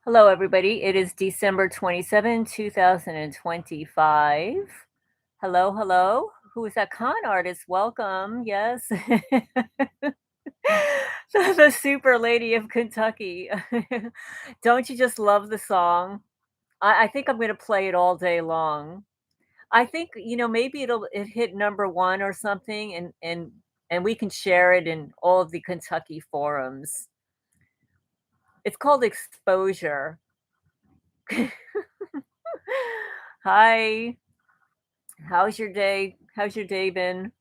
Hello, everybody. It is December 27, 2025. Hello, hello. Who is that con artist? Welcome. Yes. The super lady of Kentucky. Don't you just love the song? I think I'm going to play it all day long. I think, maybe it hit number one or something and we can share it in all of the Kentucky forums. It's called Exposure. Hi. How's your day? How's your day been?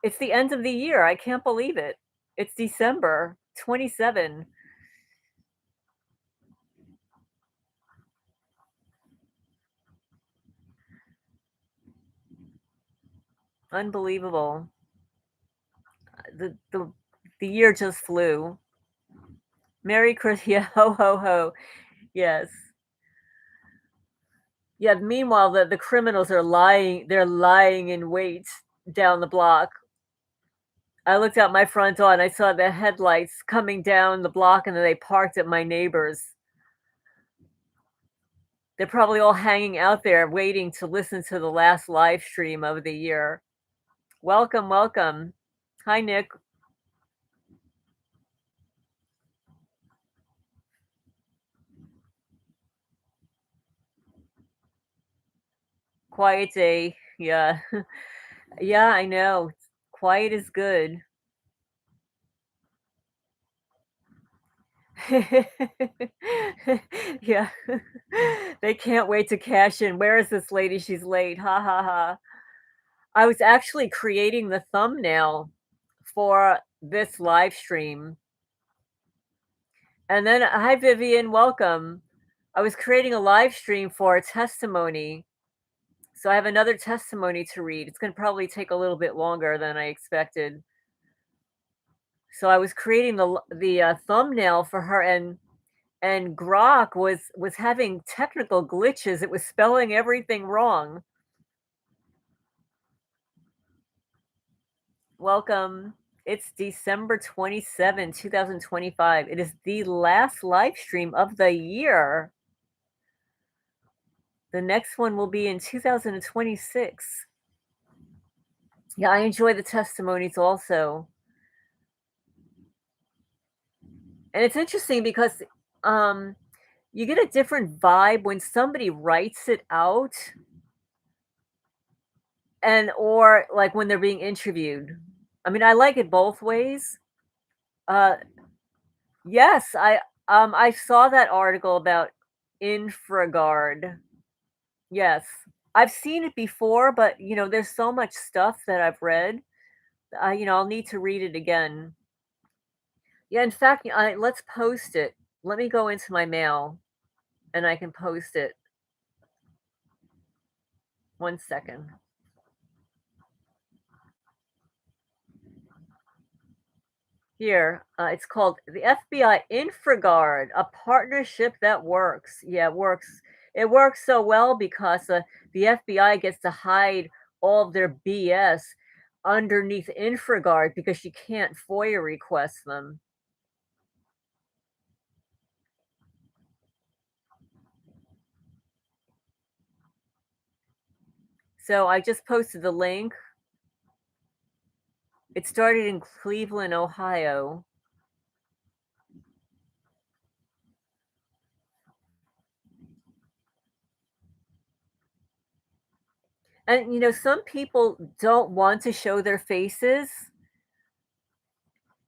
It's the end of the year. I can't believe it. It's December 27. Unbelievable. The year just flew. Merry Christmas. Yeah, ho ho ho. Yes. Yeah, meanwhile the criminals are lying, they're lying in wait down the block. I looked out my front door and I saw the headlights coming down the block and then they parked at my neighbor's. They're probably all hanging out there waiting to listen to the last live stream of the year. Welcome, welcome. Hi, Nick. Quiet day. Yeah. Yeah, I know. Quiet is good. Yeah. They can't wait to cash in. Where is this lady? She's late. Ha ha ha. I was actually creating the thumbnail for this live stream. And then, hi, Vivian. Welcome. I was creating a live stream for a testimony. So I have another testimony to read. It's going to probably take a little bit longer than I expected. So I was creating the thumbnail for her, and Grok was having technical glitches. It was spelling everything wrong. Welcome. It's December 27, 2025. It is the last live stream of the year. The next one will be in 2026. Yeah, I enjoy the testimonies also. And it's interesting because um you get a different vibe when somebody writes it out and or like when they're being interviewed. I mean, I like it both ways. Uh yes, I saw that article about Infragard. Yes. I've seen it before, but there's so much stuff that I've read. I'll need to read it again. Yeah, in fact, let's post it. Let me go into my mail and I can post it. 1 second. Here, it's called the FBI Infragard, a partnership that works. Yeah, it works. It works so well because the FBI gets to hide all of their BS underneath Infragard because you can't FOIA request them. So I just posted the link. It started in Cleveland, Ohio. And some people don't want to show their faces.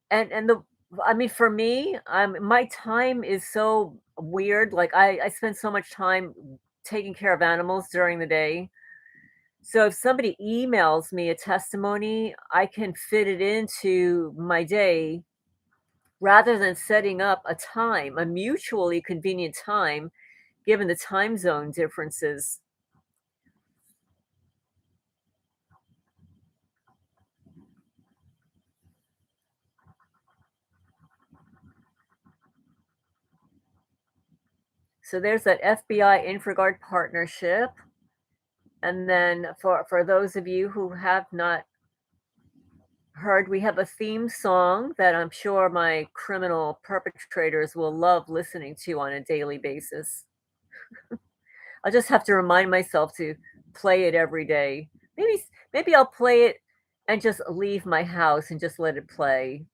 And the I mean, for me, my time is so weird. Like I spend so much time taking care of animals during the day. So if somebody emails me a testimony, I can fit it into my day rather than setting up a time, a mutually convenient time, given the time zone differences. So there's that FBI Infragard partnership. And then for those of you who have not heard we have a theme song that I'm sure my criminal perpetrators will love listening to on a daily basis. I'll just have to remind myself to play it every day. Maybe I'll play it and just leave my house and just let it play.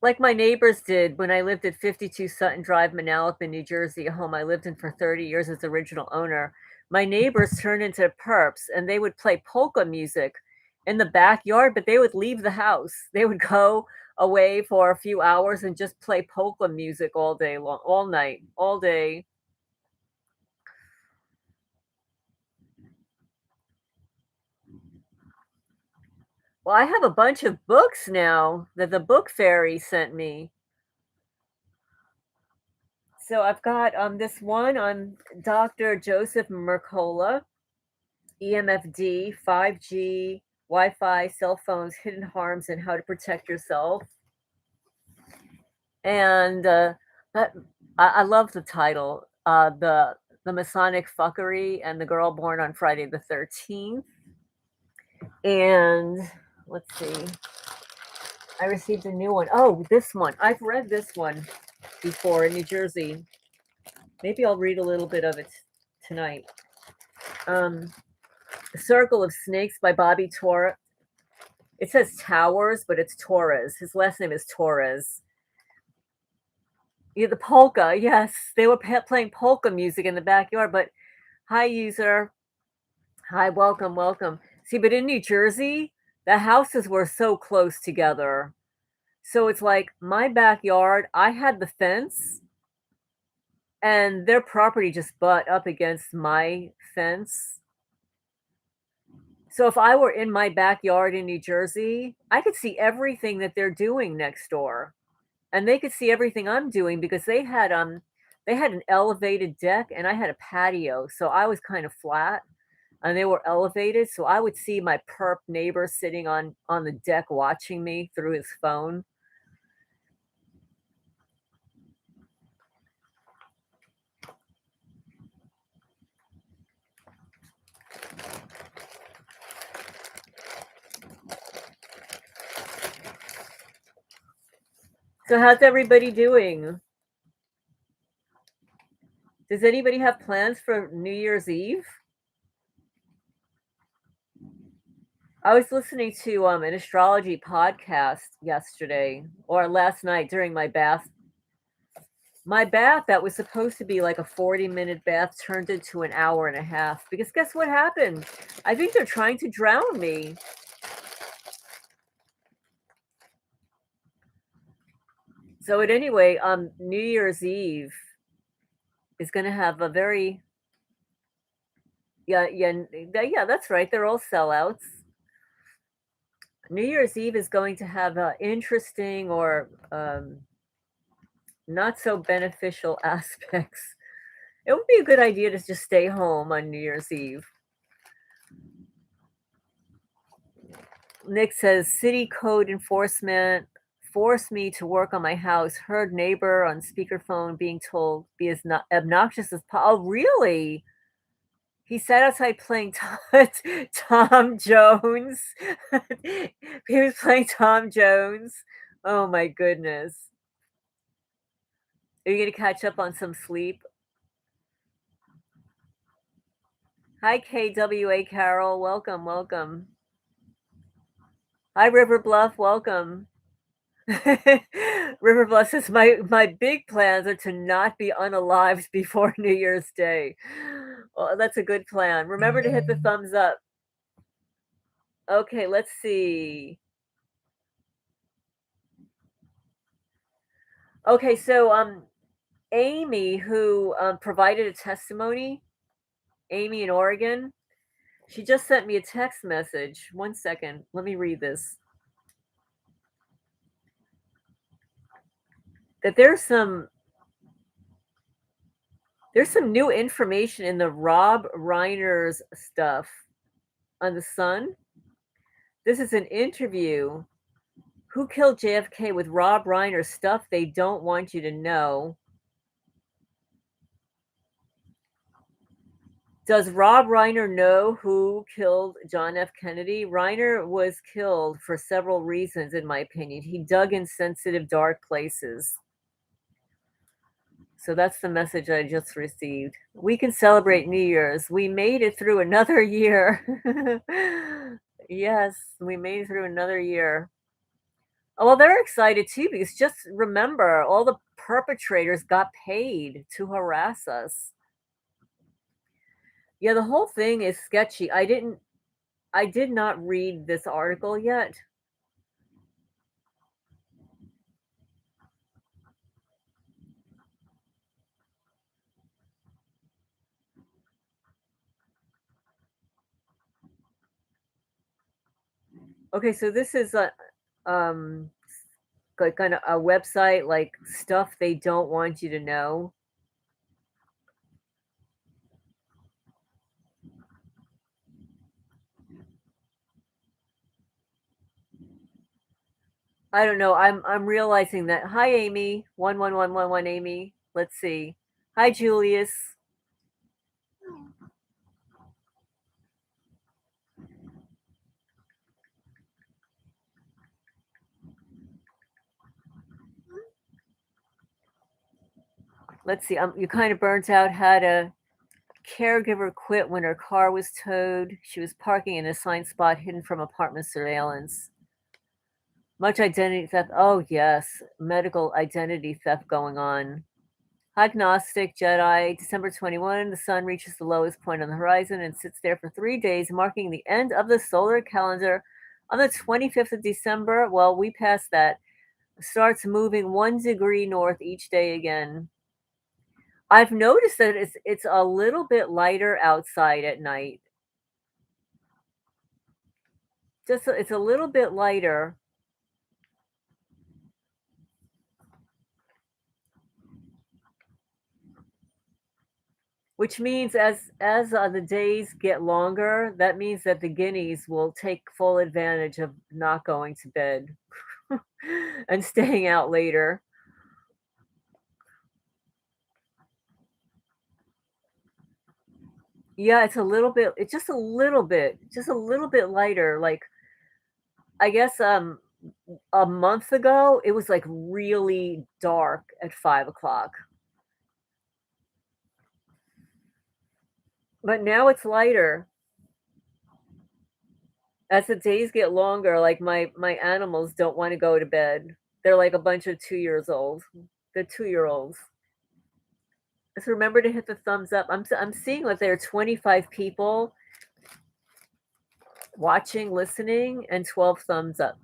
Like my neighbors did when I lived at 52 Sutton Drive, Manalapan, New Jersey, a home I lived in for 30 years as original owner. My neighbors turned into perps and they would play polka music in the backyard, but they would leave the house. They would go away for a few hours and just play polka music all day long, all night, all day. Well, I have a bunch of books now that the book fairy sent me. So I've got this one on Dr. Joseph Mercola, EMFD, 5G, Wi-Fi, cell phones, hidden harms, and how to protect yourself. And that I love the title, the Masonic fuckery and the girl born on Friday the 13th. And let's see, I received a new one. Oh, this one. I've read this one before in New Jersey. Maybe I'll read a little bit of it tonight. The Circle of Snakes by Bobby Torres. It says Towers, but it's Torres. His last name is Torres. Yeah, the polka. Yes, they were playing polka music in the backyard. But hi, user. Hi, welcome, welcome. See, but in New Jersey, the houses were so close together. So it's like my backyard, I had the fence, and their property just butt up against my fence. So if I were in my backyard in New Jersey, I could see everything that they're doing next door. And they could see everything I'm doing because they had an elevated deck and I had a patio. So I was kind of flat and they were elevated. So I would see my perp neighbor sitting on the deck watching me through his phone. So how's everybody doing? Does anybody have plans for New Year's Eve? I was listening to an astrology podcast yesterday or last night during my bath. My bath that was supposed to be like a 40-minute bath turned into an hour and a half because guess what happened? I think they're trying to drown me. So at anyway, New Year's Eve is going to have a very yeah, that's right. They're all sellouts. New Year's Eve is going to have interesting or not so beneficial aspects. It would be a good idea to just stay home on New Year's Eve. Nick says city code enforcement forced me to work on my house. Heard neighbor on speakerphone being told be as not obnoxious as Oh, really? He sat outside playing Tom Jones. He was playing Tom Jones. Oh my goodness. Are you gonna catch up on some sleep? Hi KWA Carol, welcome, welcome. Hi River Bluff, welcome. River Bluff says my big plans are to not be unalived before New Year's Day. Well, that's a good plan. Remember to hit the thumbs up. Okay, let's see. Okay, so Amy, who provided a testimony, Amy in Oregon, she just sent me a text message. One second, let me read this. That there's some new information in the Rob Reiner's stuff on the Sun. This is an interview. Who killed JFK with Rob Reiner stuff they don't want you to know. Does Rob Reiner know who killed John F. Kennedy? Reiner was killed for several reasons, in my opinion. He dug in sensitive, dark places. So that's the message I just received. We can celebrate New Year's. We made it through another year. Yes, we made it through another year. Oh, well, they're excited too because just remember all the perpetrators got paid to harass us. Yeah, the whole thing is sketchy. I did not read this article yet. Okay, so this is a um like kind of a website like stuff they don't want you to know. I don't know. I'm realizing that. Hi, Amy. 11111 Amy. Let's see. Hi, Julius. Let's see. You kind of burnt out. Had a caregiver quit when her car was towed. She was parking in a assigned spot hidden from apartment surveillance. Much identity theft. Oh, yes. Medical identity theft going on. Agnostic Jedi, December 21, the sun reaches the lowest point on the horizon and sits there for 3 days, marking the end of the solar calendar. On the 25th of December, well, we passed that, starts moving 1 degree north each day again. I've noticed that it's a little bit lighter outside at night. It's a little bit lighter, which means as the days get longer, that means that the guineas will take full advantage of not going to bed and staying out later. Yeah, it's just a little bit lighter. Like I guess a month ago it was like really dark at 5 o'clock. But now it's lighter. As the days get longer, like my animals don't want to go to bed. They're like a bunch of 2 years old. They're 2 year olds. Just remember to hit the thumbs up. I'm seeing that there are 25 people watching, listening, and 12 thumbs up.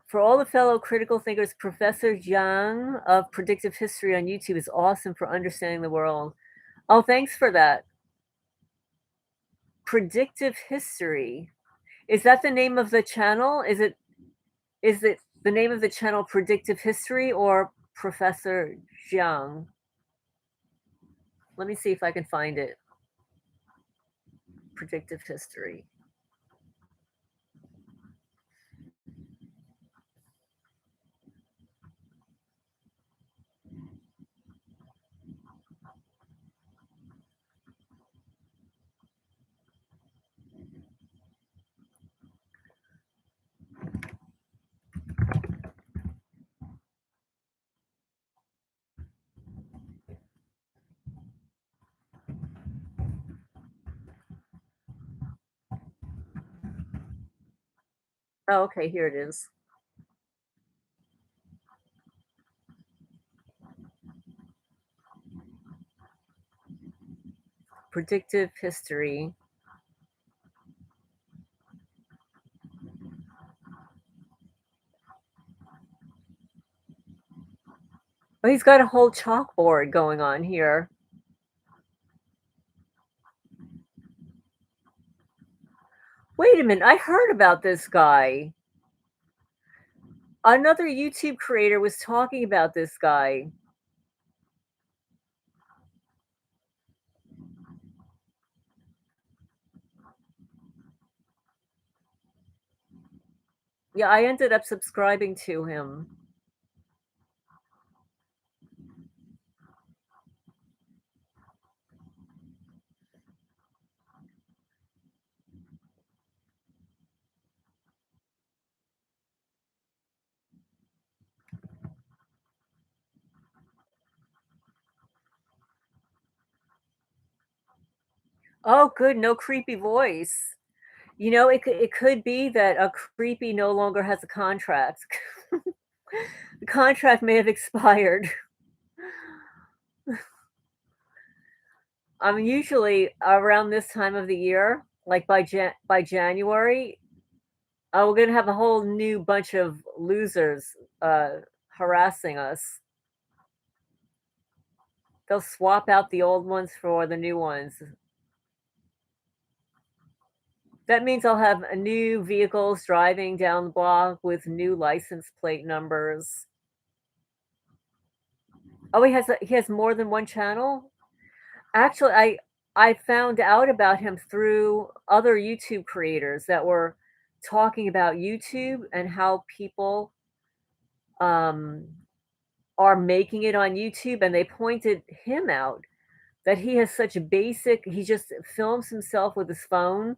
For all the fellow critical thinkers, Professor Jiang of Predictive History on YouTube is awesome for understanding the world. Oh, thanks for that. Predictive History. Is that the name of the channel? Is it the name of the channel Predictive History or Professor Jiang? Let me see if I can find it. Predictive History. Oh, okay, here it is. Predictive History. Oh, he's got a whole chalkboard going on here. Wait a minute, I heard about this guy. Another YouTube creator was talking about this guy. Yeah, I ended up subscribing to him. Oh, good, no creepy voice. It could be that a creepy no longer has a contract. The contract may have expired. Usually around this time of the year, like by January, we're gonna have a whole new bunch of losers, harassing us. They'll swap out the old ones for the new ones. That means I'll have, new vehicles driving down the block with new license plate numbers. Oh, he has more than one channel? Actually, I found out about him through other YouTube creators that were talking about YouTube and how people, um, are making it on YouTube, and they pointed him out that he just films himself with his phone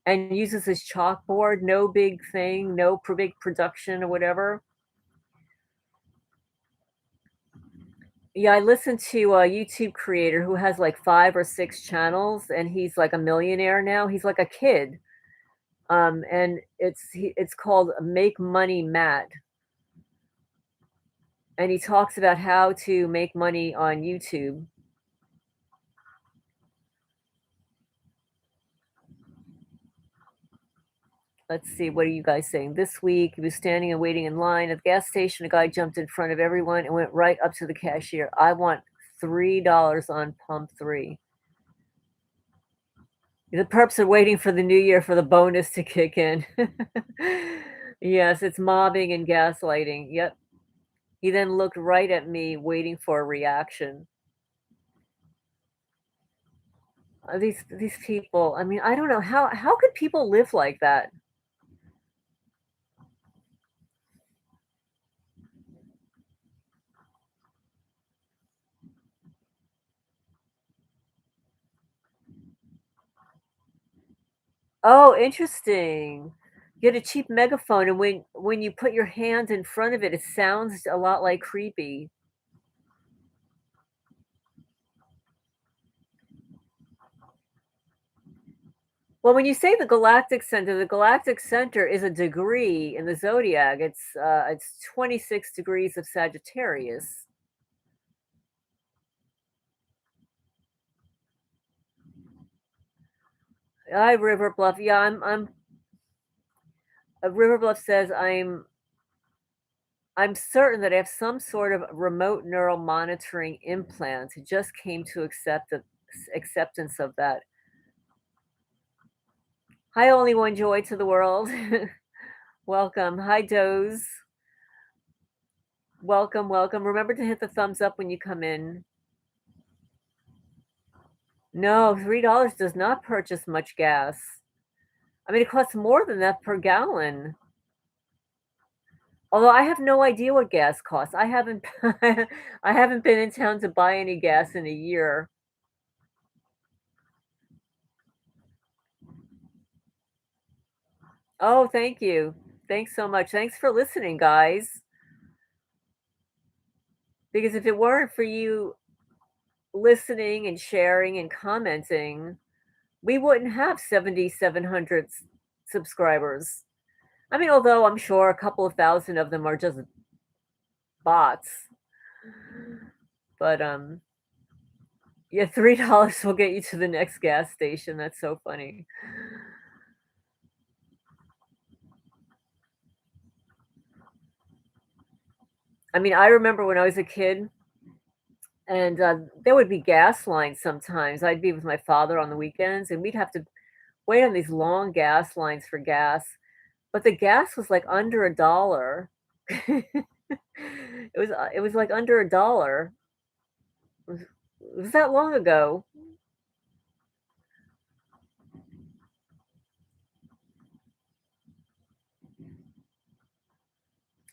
and uses his chalkboard, no big thing, no big production or whatever. Yeah, I listened to a YouTube creator who has like 5 or 6 channels, and he's like a millionaire now. He's like a kid. And it's called Make Money Matt, and he talks about how to make money on YouTube. Let's see, what are you guys saying? This week, he was standing and waiting in line at the gas station. A guy jumped in front of everyone and went right up to the cashier. I want $3 on pump three. The perps are waiting for the new year for the bonus to kick in. Yes, it's mobbing and gaslighting. Yep. He then looked right at me, waiting for a reaction. These people, I mean, I don't know how could people live like that? Oh, interesting. Get a cheap megaphone, and when you put your hand in front of it, it sounds a lot like creepy. Well, when you say the Galactic Center is a degree in the zodiac. It's 26 degrees of Sagittarius. I River Bluff. Yeah, I'm River Bluff says I'm certain that I have some sort of remote neural monitoring implant. Just came to acceptance of that. Hi, only one joy to the world. Welcome. Hi, Doze. Welcome, welcome. Remember to hit the thumbs up when you come in. No, $3 does not purchase much gas. I mean, it costs more than that per gallon. Although I have no idea what gas costs. I haven't I haven't been in town to buy any gas in a year. Oh, thank you. Thanks so much. Thanks for listening, guys. Because if it weren't for you listening and sharing and commenting, we wouldn't have 7,700 subscribers. I mean, although I'm sure a couple of thousand of them are just bots. But yeah, $3 will get you to the next gas station. That's so funny. I mean, I remember when I was a kid, and there would be gas lines sometimes. I'd be with my father on the weekends, and we'd have to wait on these long gas lines for gas. But the gas was like under a dollar. It was like under a dollar. It was that long ago.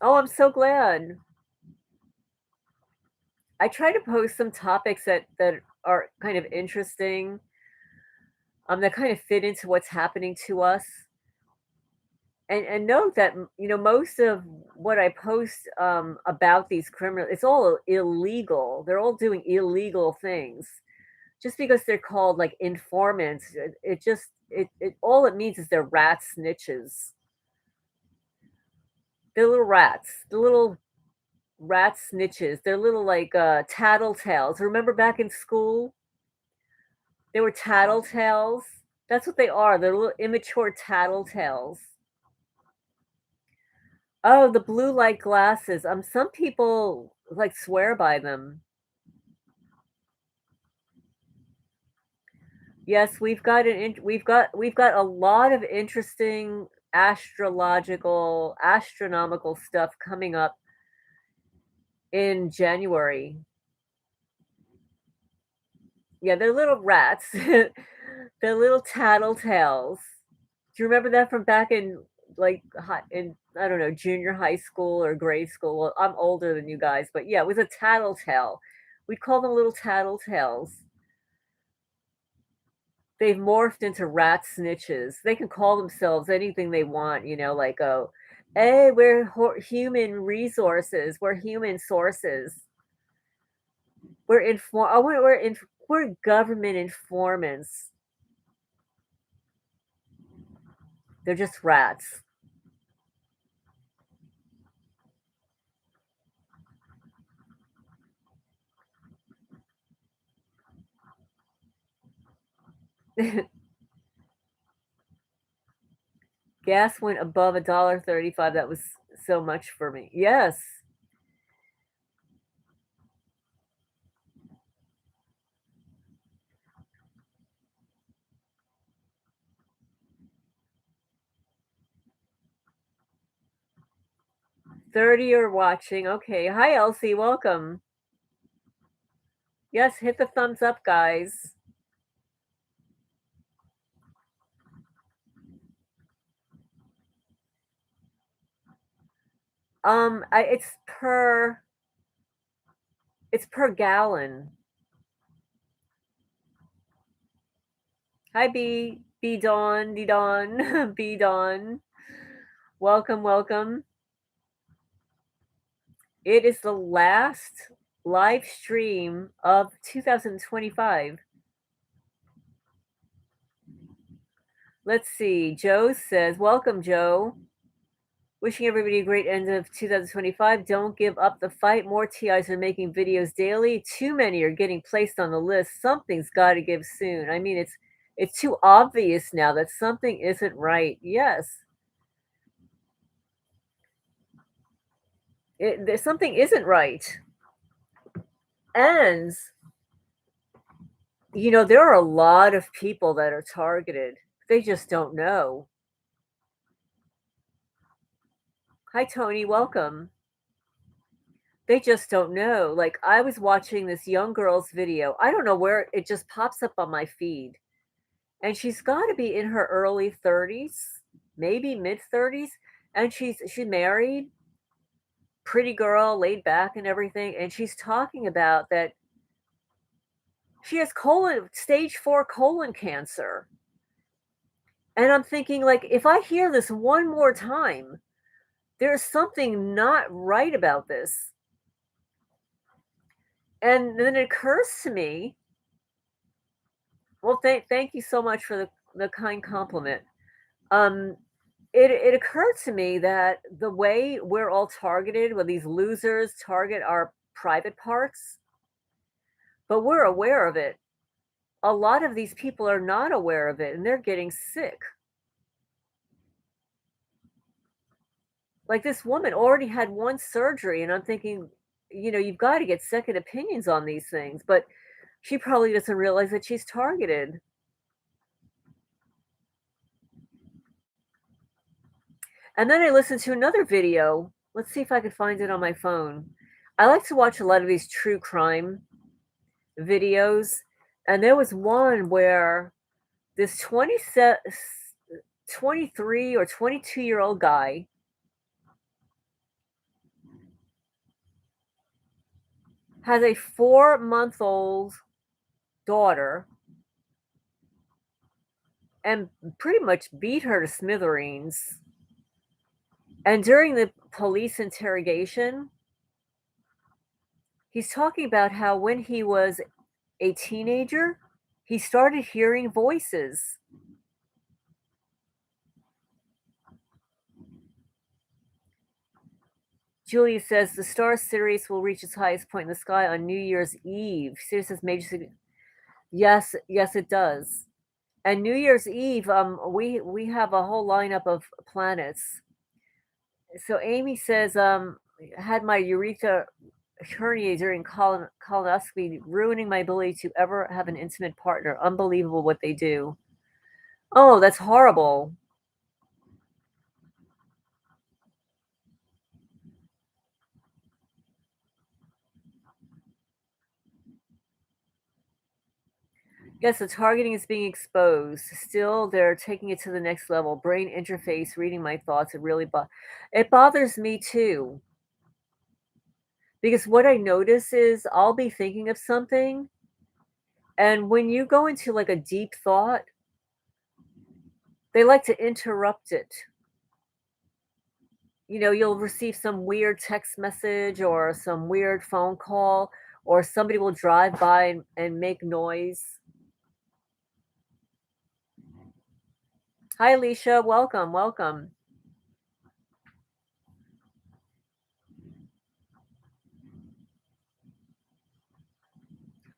Oh, I'm so glad. I try to post some topics that are kind of interesting, that kind of fit into what's happening to us. And note that, most of what I post, about these criminals, it's all illegal. They're all doing illegal things. Just because they're called, like, informants, it just it all it means is they're rat snitches. They're little rats. The little rat snitches. They're little, like, tattletales. Remember back in school? They were tattletales? That's what they are. They're little immature tattletales. Oh, the blue light glasses. Some people, like, swear by them. Yes, we've got a lot of interesting astronomical stuff coming up in January. Yeah, they're little rats. They're little tattletales. Do you remember that from back in, like, I don't know, junior high school or grade school? Well, I'm older than you guys, but yeah, it was a tattletale. We'd call them little tattletales. They've morphed into rat snitches. They can call themselves anything they want, like, "Oh, hey, we're human resources. We're human sources. We're government informants." They're just rats. Gas went above $1.35. That was so much for me. Yes. 30 are watching. Okay. Hi, Elsie. Welcome. Yes, hit the thumbs up, guys. I it's per gallon. Hi, B Dawn, D Dawn, B Dawn. Welcome, welcome. It is the last live stream of 2025. Let's see. Joe says, "Welcome, Joe. Wishing everybody a great end of 2025. Don't give up the fight. More TIs are making videos daily. Too many are getting placed on the list. Something's got to give soon. I mean, it's too obvious now that something isn't right. Yes, something isn't right. And there are a lot of people that are targeted. They just don't know. Hi, Tony. Welcome. They just don't know. Like, I was watching this young girl's video. I don't know where it just pops up on my feed. And she's got to be in her early 30s, maybe mid 30s. And she's married, pretty girl, laid back and everything. And she's talking about that she has stage 4 colon cancer. And I'm thinking, like, if I hear this one more time, there's something not right about this. And then it occurs to me, well, thank you so much for the kind compliment. Um, it occurred to me that the way we're all targeted, when these losers target our private parts, but we're aware of it. A lot of these people are not aware of it, and they're getting sick. Like, this woman already had one surgery, and I'm thinking, you've got to get second opinions on these things, but she probably doesn't realize that she's targeted. And then I listened to another video. Let's see if I can find it on my phone. I like to watch a lot of these true crime videos, and there was one where this 23 or 22-year-old guy, has a 4-month-old daughter and pretty much beat her to smithereens. And during the police interrogation, he's talking about how when he was a teenager, he started hearing voices. Julia says the star Sirius will reach its highest point in the sky on New Year's Eve. Sirius has major yes, yes, it does. And New Year's Eve, we have a whole lineup of planets. So Amy says, had my urethra hernia during colonoscopy, ruining my ability to ever have an intimate partner. Unbelievable what they do. Oh, that's horrible. Yes, the targeting is being exposed. Still, they're taking it to the next level. Brain interface, reading my thoughts. It bothers me too. Because what I notice is I'll be thinking of something, and when you go into like a deep thought, they like to interrupt it. You'll receive some weird text message or some weird phone call, or somebody will drive by and make noise. Hi, Alicia. Welcome, welcome.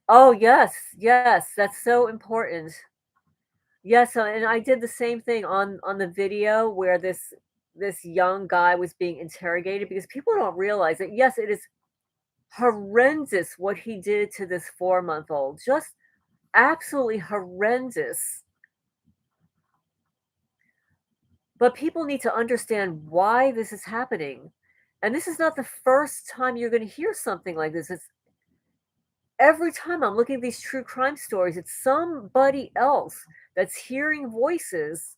Oh, yes, yes, that's so important. Yes, and I did the same thing on the video where this young guy was being interrogated because people don't realize that yes, it is horrendous what he did to this 4-month-old. Just absolutely horrendous. But people need to understand why this is happening. And this is not the first time you're going to hear something like this. It's every time I'm looking at these true crime stories, it's somebody else that's hearing voices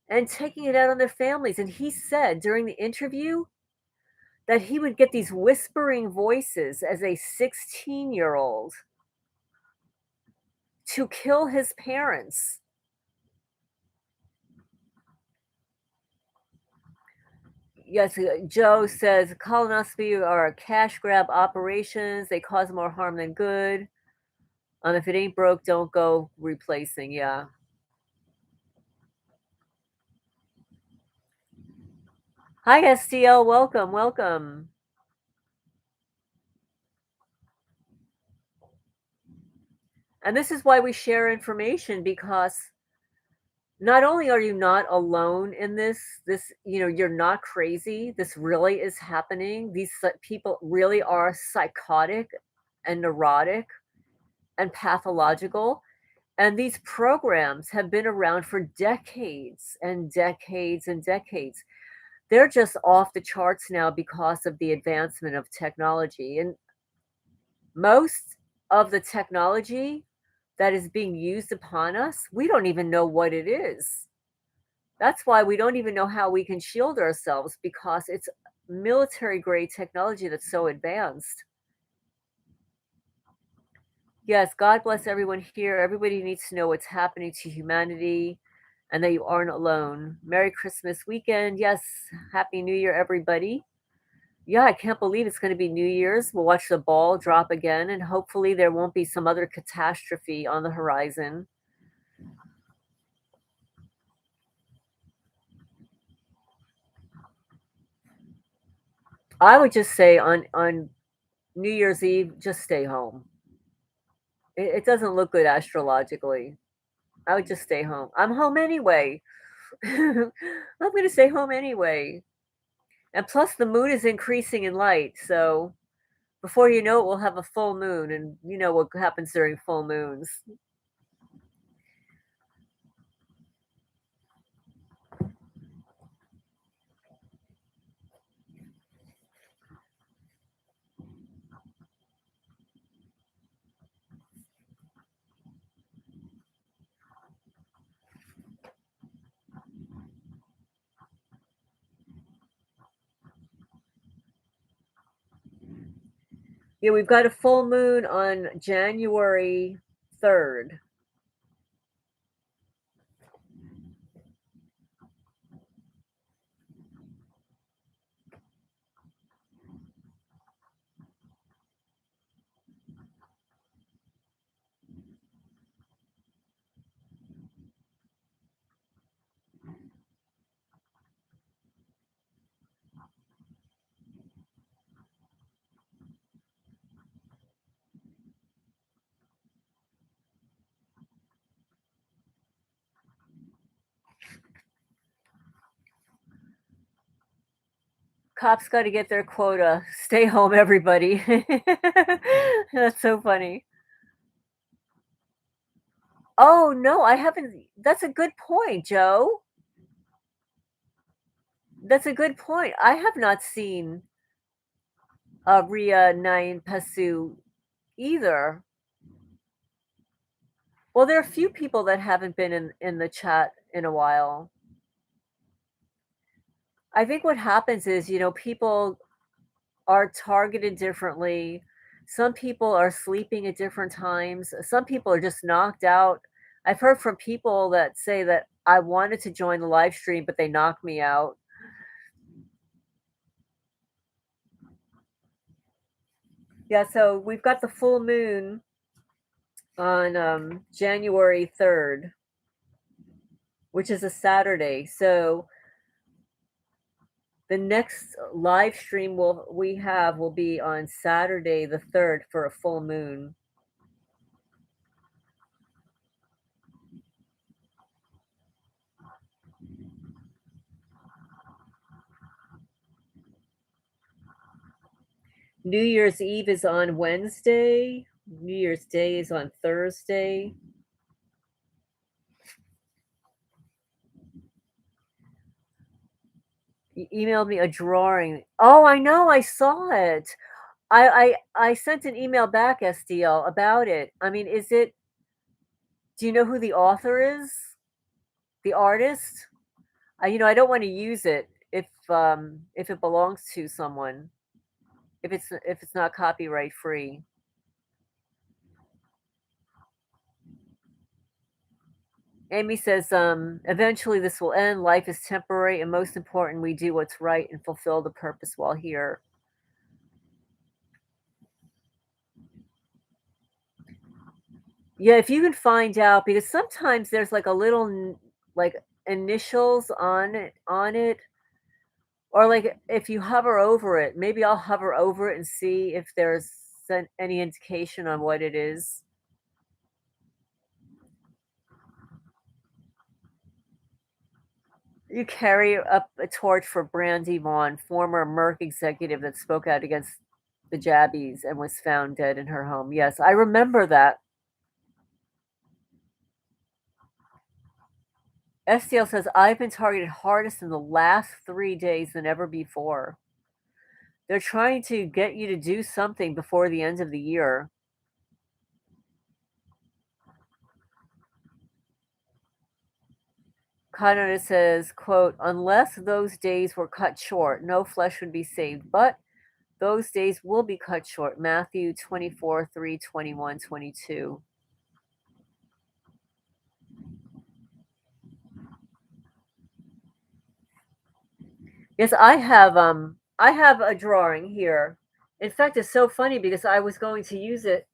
and taking it out on their families. And he said during the interview that he would get these whispering voices as a 16-year-old to kill his parents. Yes, Joe says colonoscopy are cash grab operations. They cause more harm than good. If it ain't broke, don't go replacing. Yeah. Hi, STL. Welcome, welcome. And this is why we share information because not only are you not alone in this, you're not crazy. This really is happening. These people really are psychotic and neurotic and pathological. And these programs have been around for decades and decades and decades. They're just off the charts now because of the advancement of technology. And most of the technology that is being used upon us, we don't even know what it is. That's why we don't even know how we can shield ourselves because it's military grade technology that's so advanced. Yes, God bless everyone here. Everybody needs to know what's happening to humanity and that you aren't alone. Merry Christmas weekend. Yes, Happy New Year, everybody. Yeah, I can't believe it's going to be New Year's. We'll watch the ball drop again, and hopefully, there won't be some other catastrophe on the horizon. I would just say on New Year's Eve, just stay home. It doesn't look good astrologically. I would just stay home. I'm home anyway. I'm going to stay home anyway. And plus, the moon is increasing in light, so before you know it, we'll have a full moon, and you know what happens during full moons. Yeah, we've got a full moon on January 3rd. Cops gotta get their quota. Stay home, everybody. That's so funny. Oh, no, I haven't that's a good point, Joe. That's a good point. I have not seen, Ria 9 Pasu either. Well, there are a few people that haven't been in the chat in a while. I think what happens is, people are targeted differently. Some people are sleeping at different times. Some people are just knocked out. I've heard from people that say that I wanted to join the live stream, but they knocked me out. Yeah, so we've got the full moon on January 3rd, which is a Saturday. So the next live stream we will be on Saturday the 3rd for a full moon. New Year's Eve is on Wednesday. New Year's Day is on Thursday. You emailed me a drawing. Oh, I know, I saw it. I sent an email back, SDL, about it. I mean, do you know who the author is? The artist? I don't want to use it if it belongs to someone, if it's not copyright free. Amy says, eventually this will end. Life is temporary, and most important, we do what's right and fulfill the purpose while here. Yeah, if you can find out, because sometimes there's like a little like initials on it, or like if you hover over it, maybe I'll hover over it and see if there's any indication on what it is. You carry up a torch for Brandy Vaughn, former Merck executive that spoke out against the jabbies and was found dead in her home. Yes, I remember that. STL says, I've been targeted hardest in the last 3 days than ever before. They're trying to get you to do something before the end of the year. Kanada says, quote, unless those days were cut short, no flesh would be saved. But those days will be cut short. Matthew 24, 3, 21, 22. Yes, I have a drawing here. In fact, it's so funny because I was going to use it.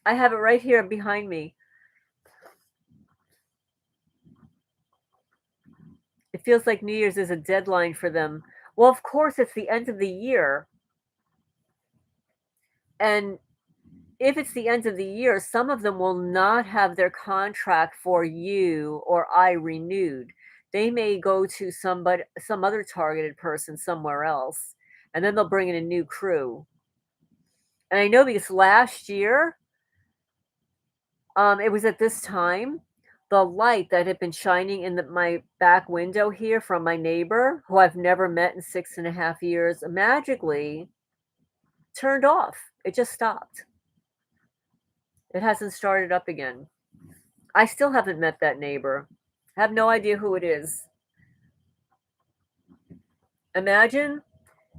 I have it right here behind me. It feels like New Year's is a deadline for them. Well, of course, it's the end of the year. And if it's the end of the year, some of them will not have their contract for you or I renewed. They may go to some other targeted person somewhere else, and then they'll bring in a new crew. And I know because last year, it was at this time, the light that had been shining in my back window here from my neighbor, who I've never met in 6.5 years, magically turned off. It just stopped. It hasn't started up again. I still haven't met that neighbor. I have no idea who it is. Imagine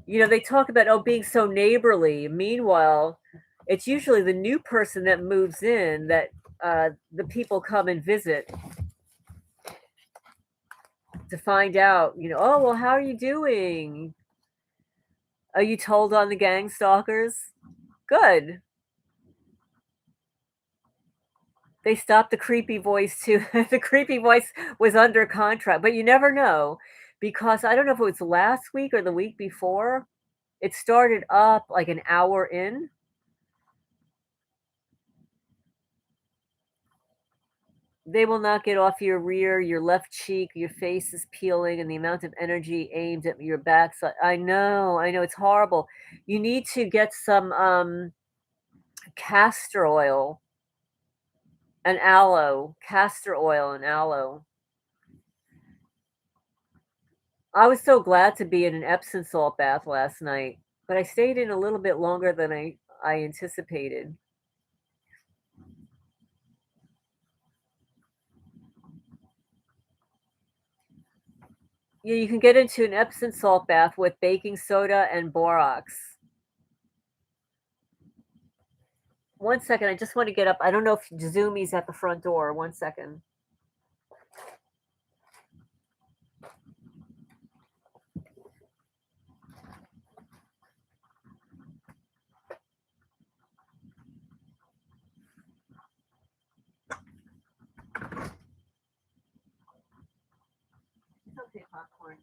They talk about, oh, being so neighborly. Meanwhile, it's usually the new person that moves in that the people come and visit to find out, oh, well, how are you doing? Are you told on the gang stalkers? Good. They stopped the creepy voice too. The creepy voice was under contract, but you never know because I don't know if it was last week or the week before. It started up like an hour in. They will not get off your rear, your left cheek, your face is peeling, and the amount of energy aimed at your backside. I know, it's horrible. You need to get some castor oil and aloe, castor oil and aloe. I was so glad to be in an Epsom salt bath last night, but I stayed in a little bit longer than I anticipated. Yeah, you can get into an Epsom salt bath with baking soda and borax. One second, I just want to get up. I don't know if Zoomies at the front door. One second. It's okay, popcorn.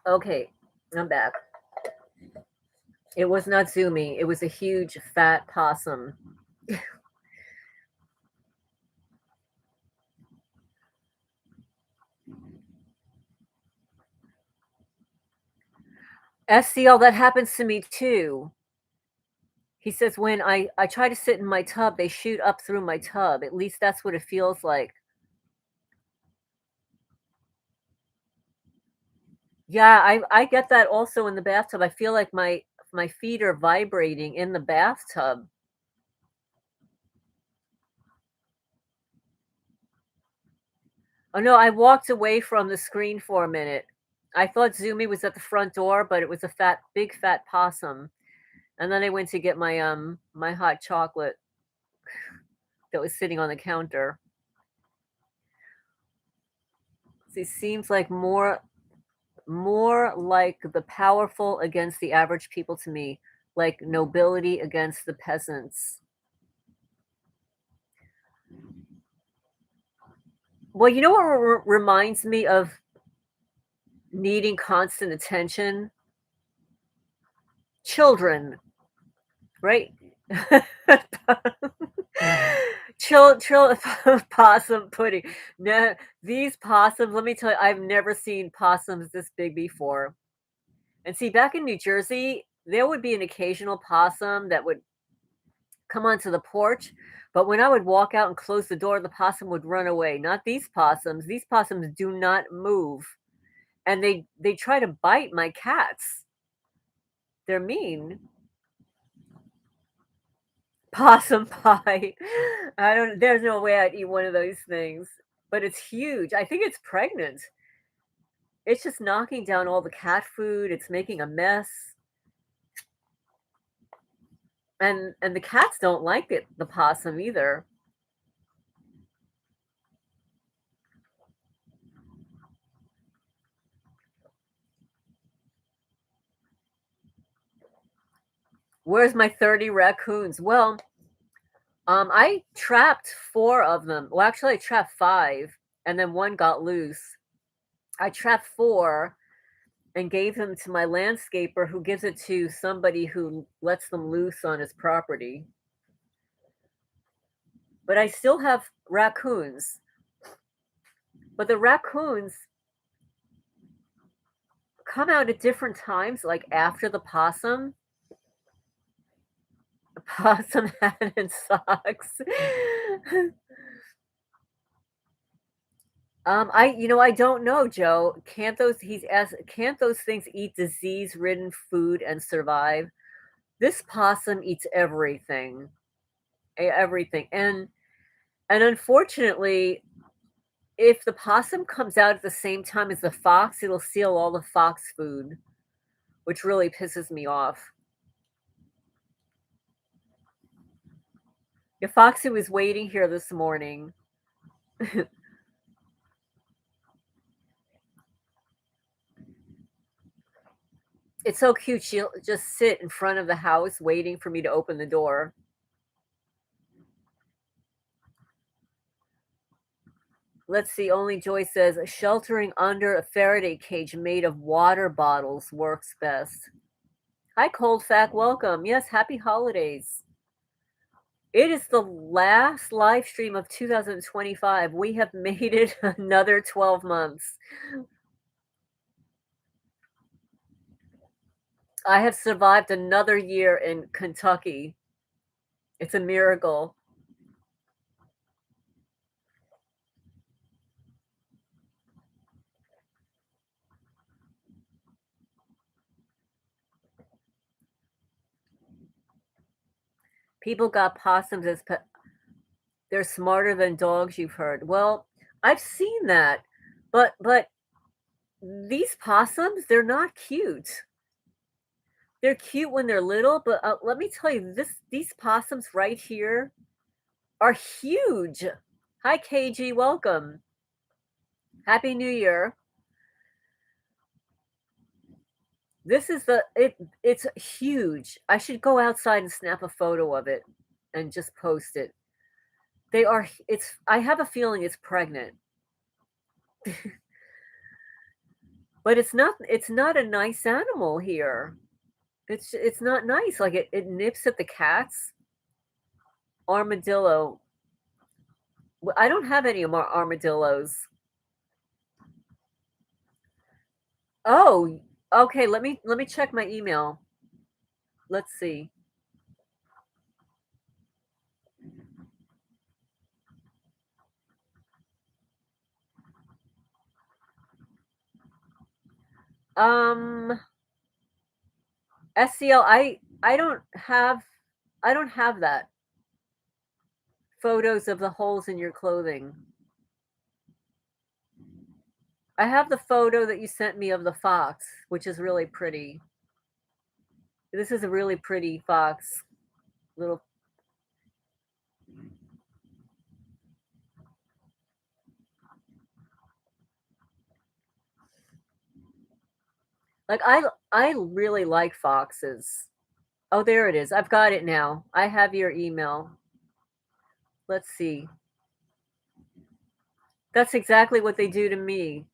Okay, I'm back. It was not Zoomy. It was a huge fat possum. SCL, that happens to me too. He says when I try to sit in my tub, they shoot up through my tub. At least that's what it feels like. Yeah, I get that also in the bathtub. I feel like my feet are vibrating in the bathtub. Oh no, I walked away from the screen for a minute. I thought Zoomy was at the front door, but it was a big fat possum. And then I went to get my hot chocolate that was sitting on the counter. It seems like more like the powerful against the average people to me, like nobility against the peasants. Well, you know what reminds me of needing constant attention? Children, right? Possum pudding. No, these possums, let me tell you, I've never seen possums this big before. And see, back in New Jersey, there would be an occasional possum that would come onto the porch, but when I would walk out and close the door, the possum would run away. Not these possums. These possums do not move, and they try to bite my cats. They're mean. Possum pie. I don't there's no way I'd eat one of those things, but it's huge. I think it's pregnant. It's just knocking down all the cat food, it's making a mess, and the cats don't like it, the possum either. Where's my 30 raccoons? Well, I trapped 4 of them. Well, actually, I trapped 5, and then 1 got loose. I trapped 4 and gave them to my landscaper who gives it to somebody who lets them loose on his property. But I still have raccoons. But the raccoons come out at different times, like after the possum. The possum hat and socks. I don't know, Joe. Can't those things eat disease-ridden food and survive? This possum eats everything. Everything. And unfortunately, if the possum comes out at the same time as the fox, it'll steal all the fox food, which really pisses me off. Yeah, Foxy was waiting here this morning. It's so cute. She'll just sit in front of the house waiting for me to open the door. Let's see. Only Joy says sheltering under a Faraday cage made of water bottles works best. Hi, Cold Fact. Welcome. Yes, happy holidays. It is the last live stream of 2025. We have made it another 12 months. I have survived another year in Kentucky. It's a miracle. People got possums as pet. They're smarter than dogs, you've heard. Well, I've seen that. But these possums, they're not cute. They're cute when they're little, but let me tell you, these possums right here are huge. Hi, KG, welcome. Happy New Year. This is it's huge. I should go outside and snap a photo of it and just post it. It's I have a feeling it's pregnant. But it's not a nice animal here. It's not nice. Like it nips at the cats. Armadillo. I don't have any more armadillos. Oh, okay, let me check my email. Let's see. Um SCL I don't have that. Photos of the holes in your clothing. I have the photo that you sent me of the fox, which is really pretty. This is a really pretty fox. Little like I really like foxes. Oh, there it is. I've got it now. I have your email. Let's see. That's exactly what they do to me.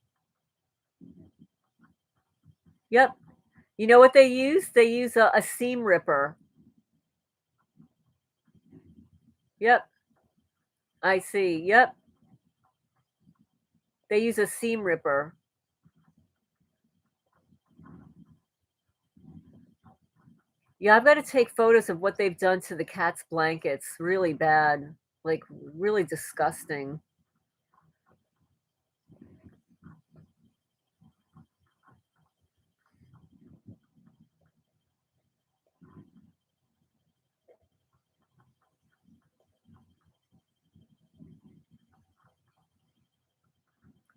Yep. You know what they use? They use a seam ripper. Yep. I see. Yep. They use a seam ripper. Yeah, I've got to take photos of what they've done to the cat's blankets. Really bad. Like, really disgusting.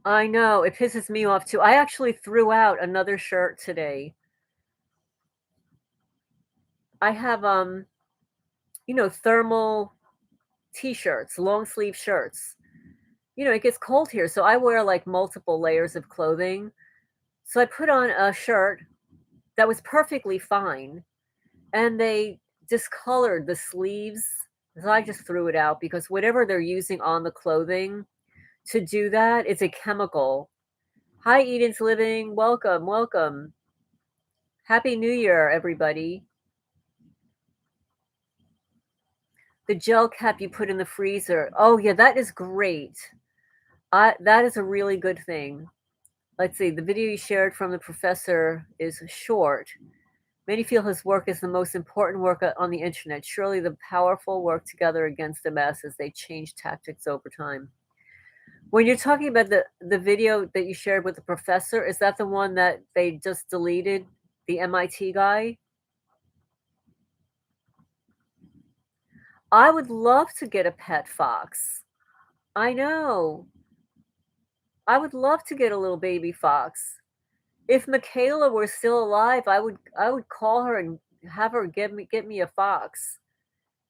I know, it pisses me off too. I actually threw out another shirt today. I have, thermal t-shirts, long sleeve shirts. It gets cold here, so I wear, like, multiple layers of clothing. So I put on a shirt that was perfectly fine, and they discolored the sleeves, so I just threw it out because whatever they're using on the clothing to do that, it's a chemical. Hi, Eden's Living. Welcome, welcome. Happy New Year, everybody. The gel cap you put in the freezer. Oh, yeah, that is great. That is a really good thing. Let's see, the video you shared from the professor is short. Many feel his work is the most important work on the internet. Surely the powerful work together against the masses. They change tactics over time. When you're talking about the video that you shared with the professor, is that the one that they just deleted, the MIT guy? I would love to get a pet fox. I know. I would love to get a little baby fox. If Michaela were still alive, I would call her and have her get me a fox.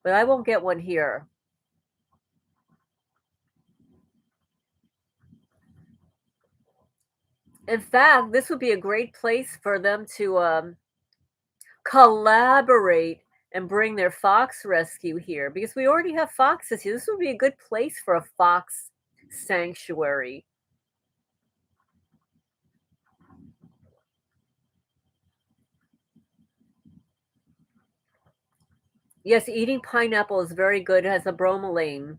But I won't get one here. In fact, this would be a great place for them to collaborate and bring their fox rescue here because we already have foxes here. This would be a good place for a fox sanctuary. Yes, eating pineapple is very good. It has a bromelain.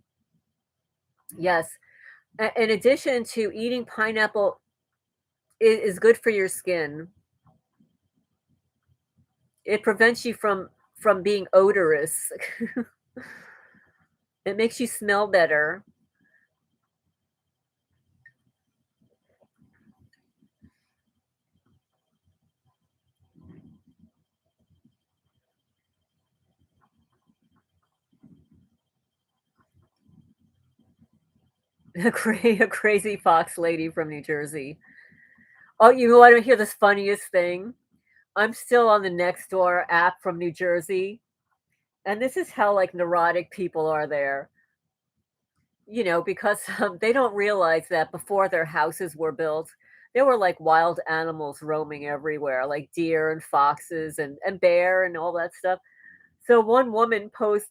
Yes. In addition to eating pineapple is good for your skin. It prevents you from being odorous. It makes you smell better. A crazy fox lady from New Jersey. Oh, you want to hear this funniest thing? I'm still on the Nextdoor app from New Jersey, and this is how, like, neurotic people are there, because, they don't realize that before their houses were built, there were, like, wild animals roaming everywhere, like deer and foxes and bear and all that stuff. So one woman posts,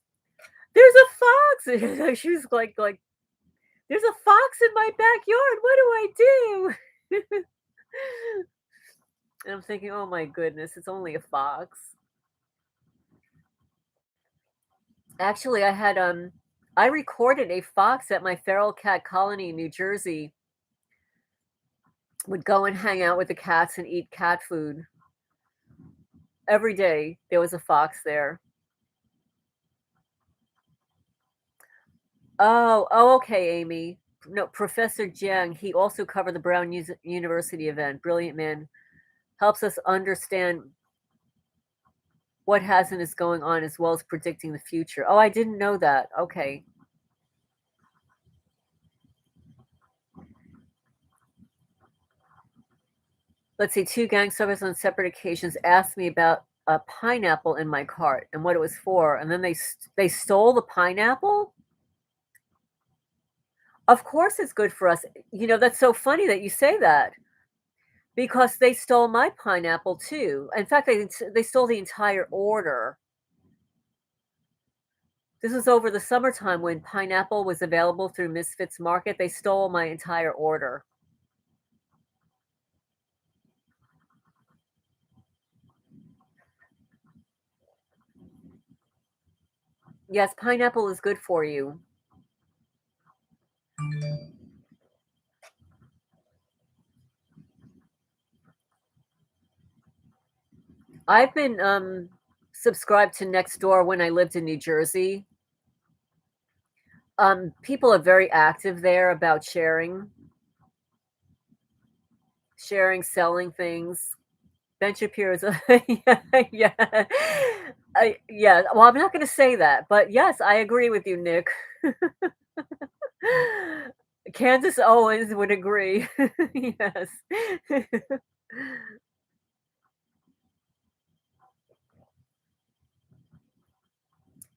"There's a fox!" And she was like, "There's a fox in my backyard, what do I do?" And I'm thinking, "Oh my goodness, it's only a fox." Actually, I recorded a fox at my feral cat colony in New Jersey, would go and hang out with the cats and eat cat food. Every day, there was a fox there. Oh, okay, Amy. No, Professor Jiang, he also covered the Brown University event. Brilliant man. Helps us understand what has and is going on as well as predicting the future. Oh, I didn't know that. Okay. Let's see, 2 gang members on separate occasions asked me about a pineapple in my cart and what it was for, and then they stole the pineapple? Of course it's good for us. That's so funny that you say that because they stole my pineapple too. In fact, they stole the entire order. This was over the summertime when pineapple was available through Misfits Market. They stole my entire order. Yes, pineapple is good for you. I've been, subscribed to Nextdoor when I lived in New Jersey. People are very active there about sharing, selling things. Ben Shapiro's yeah, yeah. Yeah, well, I'm not gonna say that, but yes, I agree with you, Nick. Candace Owens would agree. Yes.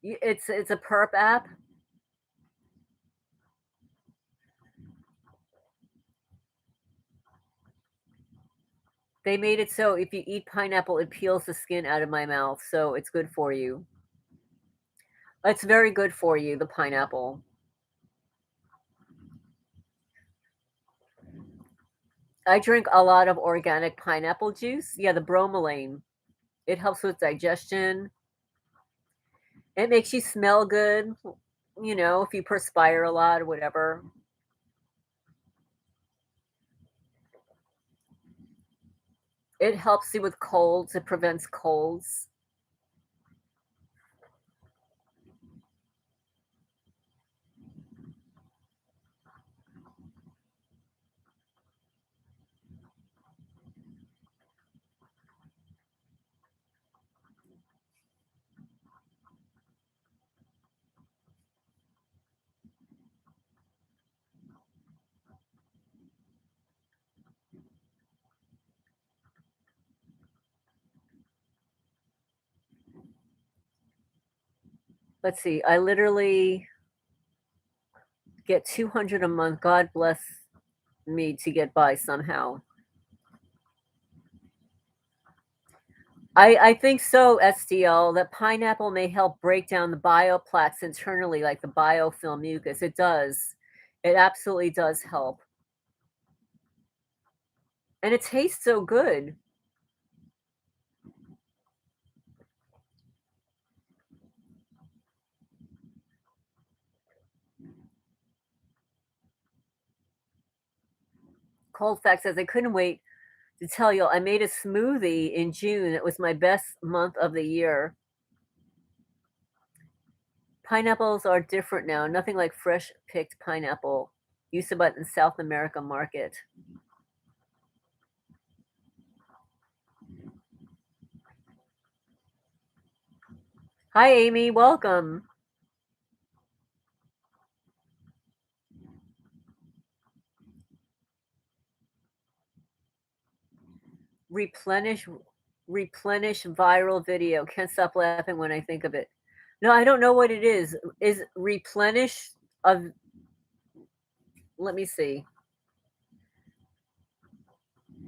It's a perp app. They made it so if you eat pineapple, it peels the skin out of my mouth, so it's good for you. It's very good for you, the pineapple. I drink a lot of organic pineapple juice. Yeah, the bromelain. It helps with digestion. It makes you smell good, if you perspire a lot or whatever. It helps you with colds. It prevents colds. Let's see. I literally get 200 a month. God bless me to get by somehow. I think so, SDL, that pineapple may help break down the bioplaques internally, like the biofilm mucus. It does. It absolutely does help. And it tastes so good. Cold fact says I couldn't wait to tell you I made a smoothie in June. It was my best month of the year. Pineapples are different now. Nothing like fresh picked pineapple. Used to buy it in South America market. Hi, Amy. Welcome. Replenish replenish viral video. Can't stop laughing when I think of it. No, I don't know what it is. Is replenish of let me see.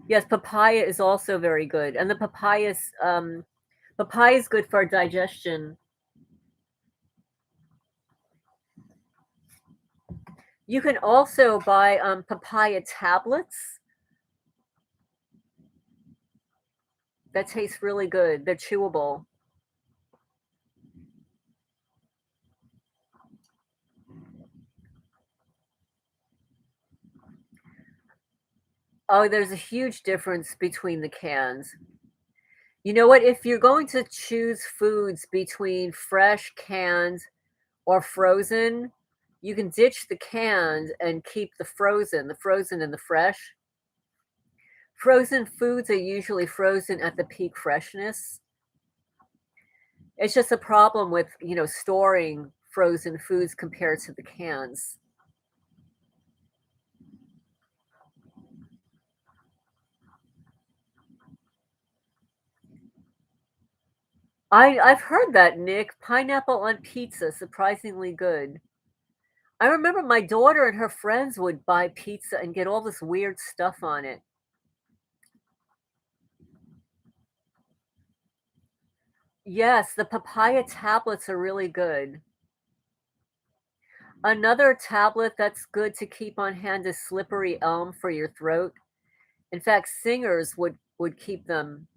Yes, papaya is also very good. And the papaya is good for digestion. You can also buy papaya tablets that taste really good. They're chewable. Oh, there's a huge difference between the cans. You know what? If you're going to choose foods between fresh, canned, or frozen, you can ditch the canned and keep the frozen and the fresh. Frozen foods are usually frozen at the peak freshness. It's just a problem with, storing frozen foods compared to the cans. I've heard that, Nick. Pineapple on pizza, surprisingly good. I remember my daughter and her friends would buy pizza and get all this weird stuff on it. Yes, the papaya tablets are really good. Another tablet that's good to keep on hand is slippery elm for your throat. In fact, singers would keep them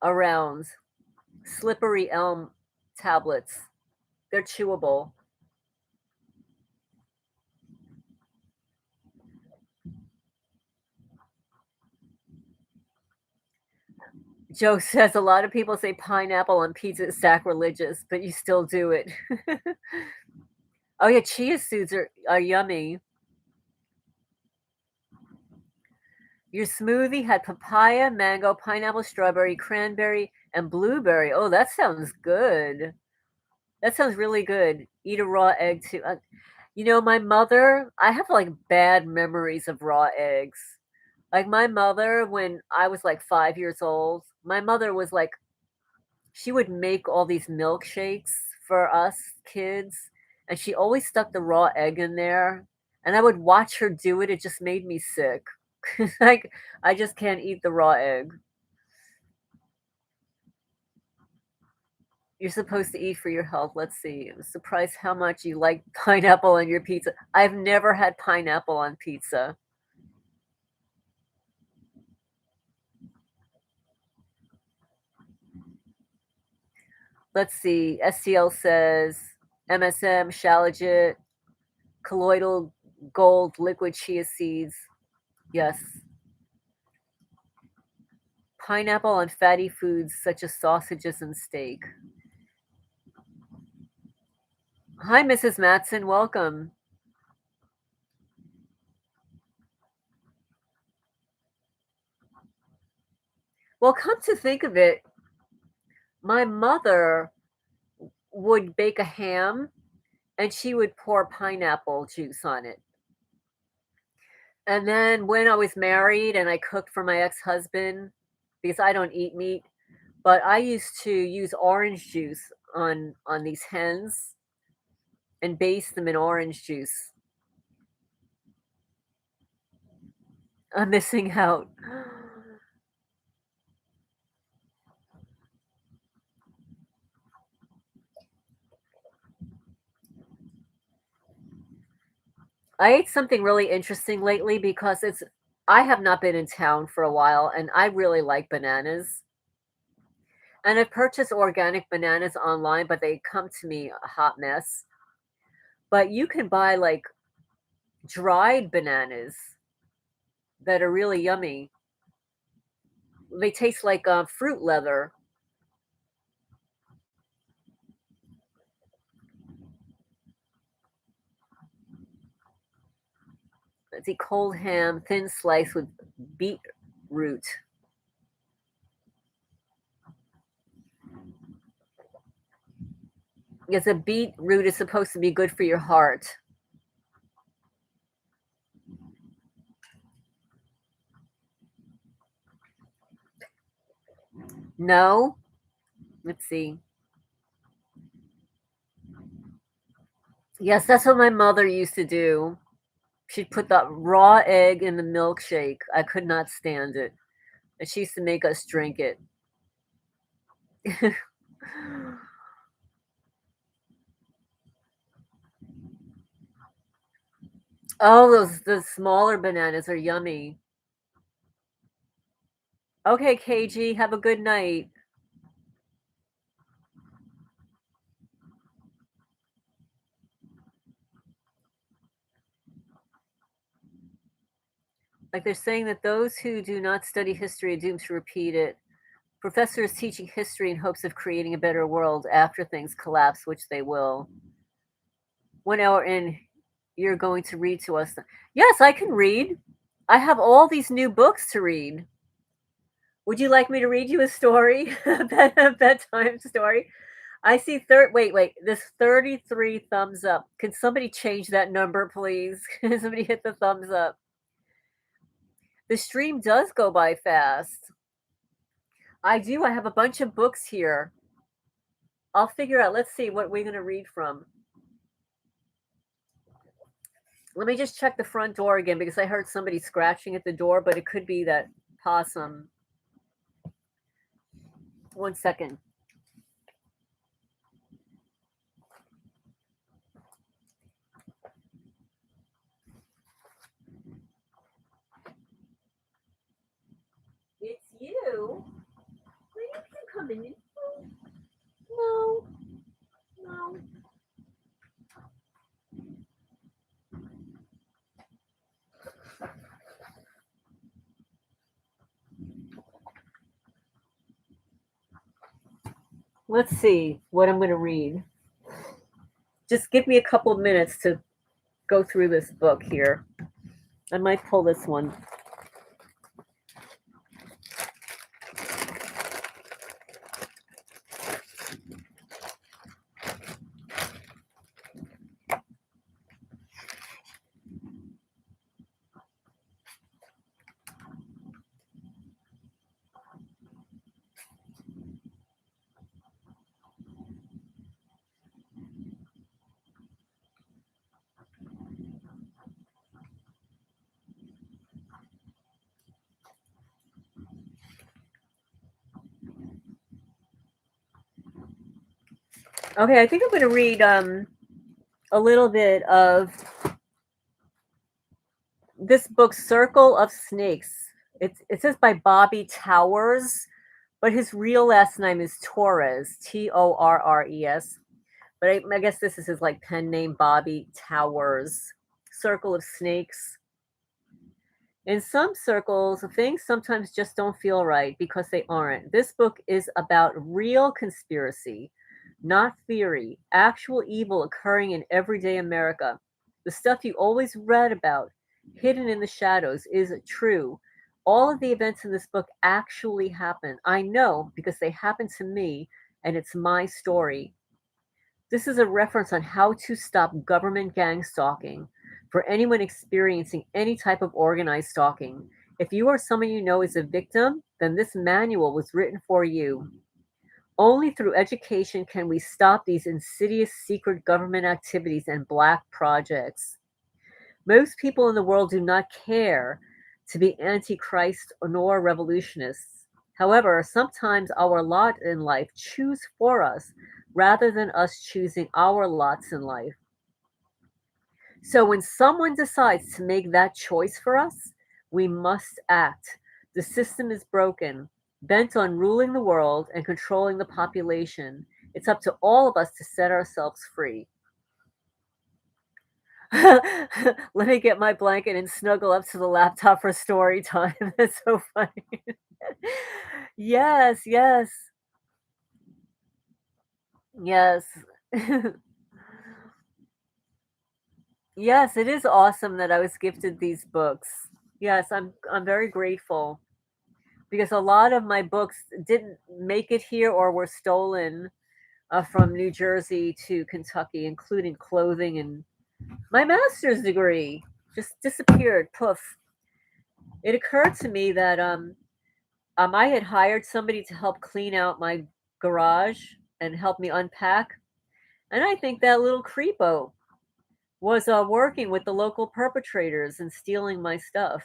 around. Slippery elm tablets. They're chewable. Joe says a lot of people say pineapple on pizza is sacrilegious, but you still do it. Oh yeah, chia seeds are yummy. Your smoothie had papaya, mango, pineapple, strawberry, cranberry, and blueberry. Oh, that sounds good. That sounds really good. Eat a raw egg too. My mother, I have like bad memories of raw eggs. Like my mother, when I was like 5 years old, my mother was like, she would make all these milkshakes for us kids, and she always stuck the raw egg in there. And I would watch her do it. It just made me sick. Like, I just can't eat the raw egg. You're supposed to eat for your health. Let's see. I'm surprised how much you like pineapple on your pizza. I've never had pineapple on pizza. Let's see. SCL says MSM, shallot, colloidal gold, liquid chia seeds. Yes. Pineapple on fatty foods such as sausages and steak. Hi, Mrs. Matson. Welcome. Well, come to think of it, my mother would bake a ham and she would pour pineapple juice on it. And then when I was married and I cooked for my ex-husband, because I don't eat meat, but I used to use orange juice on these hens and baste them in orange juice. I'm missing out. I ate something really interesting lately because I have not been in town for a while and I really like bananas. And I've purchased organic bananas online, but they come to me a hot mess. But you can buy like dried bananas that are really yummy. They taste like fruit leather. Let's see, cold ham, thin slice with beetroot. Because a beetroot is supposed to be good for your heart. No? Let's see. Yes, that's what my mother used to do. She'd put the raw egg in the milkshake. I could not stand it. And she used to make us drink it. Oh, the smaller bananas are yummy. Okay, KG, have a good night. Like they're saying that those who do not study history are doomed to repeat it. Professors teaching history in hopes of creating a better world after things collapse, which they will. 1 hour in, you're going to read to us. Yes, I can read. I have all these new books to read. Would you like me to read you a story? A bedtime story? I see wait, this 33 thumbs up. Can somebody change that number, please? Can somebody hit the thumbs up? The stream does go by fast. I do. I have a bunch of books here. I'll figure out. Let's see what we're going to read from. Let me just check the front door again because I heard somebody scratching at the door, but it could be that possum. 1 second. It's you. Well, you can come in. No, no. Let's see what I'm going to read. Just give me a couple of minutes to go through this book here. I might pull this one. Okay, I think I'm going to read a little bit of this book, Circle of Snakes. It says by Bobby Towers, but his real last name is Torres, Torres. But I guess this is his like pen name, Bobby Towers. Circle of Snakes. In some circles, things sometimes just don't feel right because they aren't. This book is about real conspiracy, not theory, actual evil occurring in everyday America. The stuff you always read about, hidden in the shadows, is true. All of the events in this book actually happened. I know because they happened to me, and it's my story. This is a reference on how to stop government gang stalking for anyone experiencing any type of organized stalking. If you or someone you know is a victim, then this manual was written for you. Only through education can we stop these insidious secret government activities and black projects. Most people in the world do not care to be antichrist nor revolutionists. However, sometimes our lot in life choose for us rather than us choosing our lots in life. So when someone decides to make that choice for us, we must act. The system is broken, bent on ruling the world and controlling the population. It's up to all of us to set ourselves free. Let me get my blanket and snuggle up to the laptop for story time. That's so funny. Yes, yes, yes. Yes, it is awesome that I was gifted these books. Yes, I'm very grateful because a lot of my books didn't make it here or were stolen from New Jersey to Kentucky, including clothing and my master's degree just disappeared. Poof. It occurred to me that I had hired somebody to help clean out my garage and help me unpack, and I think that little creepo was working with the local perpetrators and stealing my stuff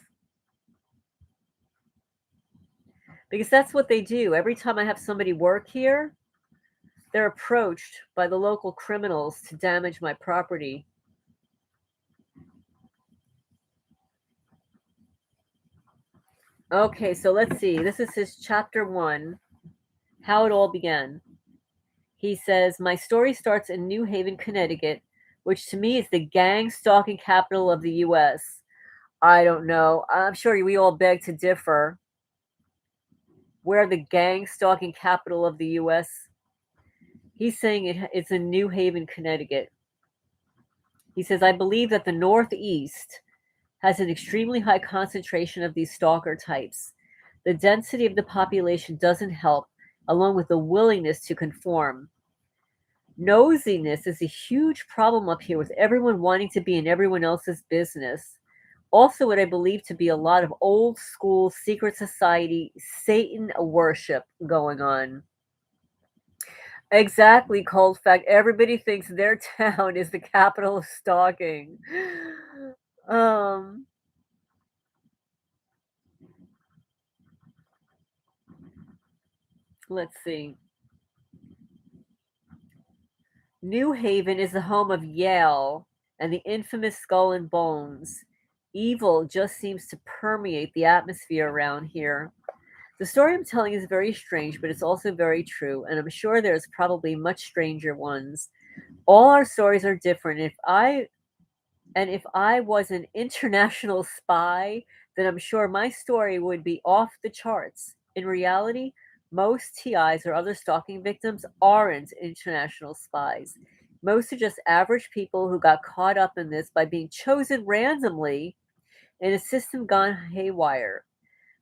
because that's what they do. Every time I have somebody work here, they're approached by the local criminals to damage my property. Okay, so let's see. This is his chapter one, how it all began. He says, my story starts in New Haven, Connecticut, which to me is the gang stalking capital of the U.S. I don't know. I'm sure we all beg to differ. We're the gang stalking capital of the U.S. He's saying it's in New Haven, Connecticut. He says, I believe that the Northeast has an extremely high concentration of these stalker types. The density of the population doesn't help, along with the willingness to conform. Nosiness is a huge problem up here with everyone wanting to be in everyone else's business. Also, what I believe to be a lot of old school secret society Satan worship going on. Exactly, cold fact. Everybody thinks their town is the capital of stalking. Um, let's see. New Haven is the home of Yale and the infamous Skull and Bones. Evil just seems to permeate the atmosphere around here. The story I'm telling is very strange, but it's also very true, and I'm sure there's probably much stranger ones. All our stories are different. If I was an international spy, then I'm sure my story would be off the charts. In reality, most TIs or other stalking victims aren't international spies. Most are just average people who got caught up in this by being chosen randomly in a system gone haywire.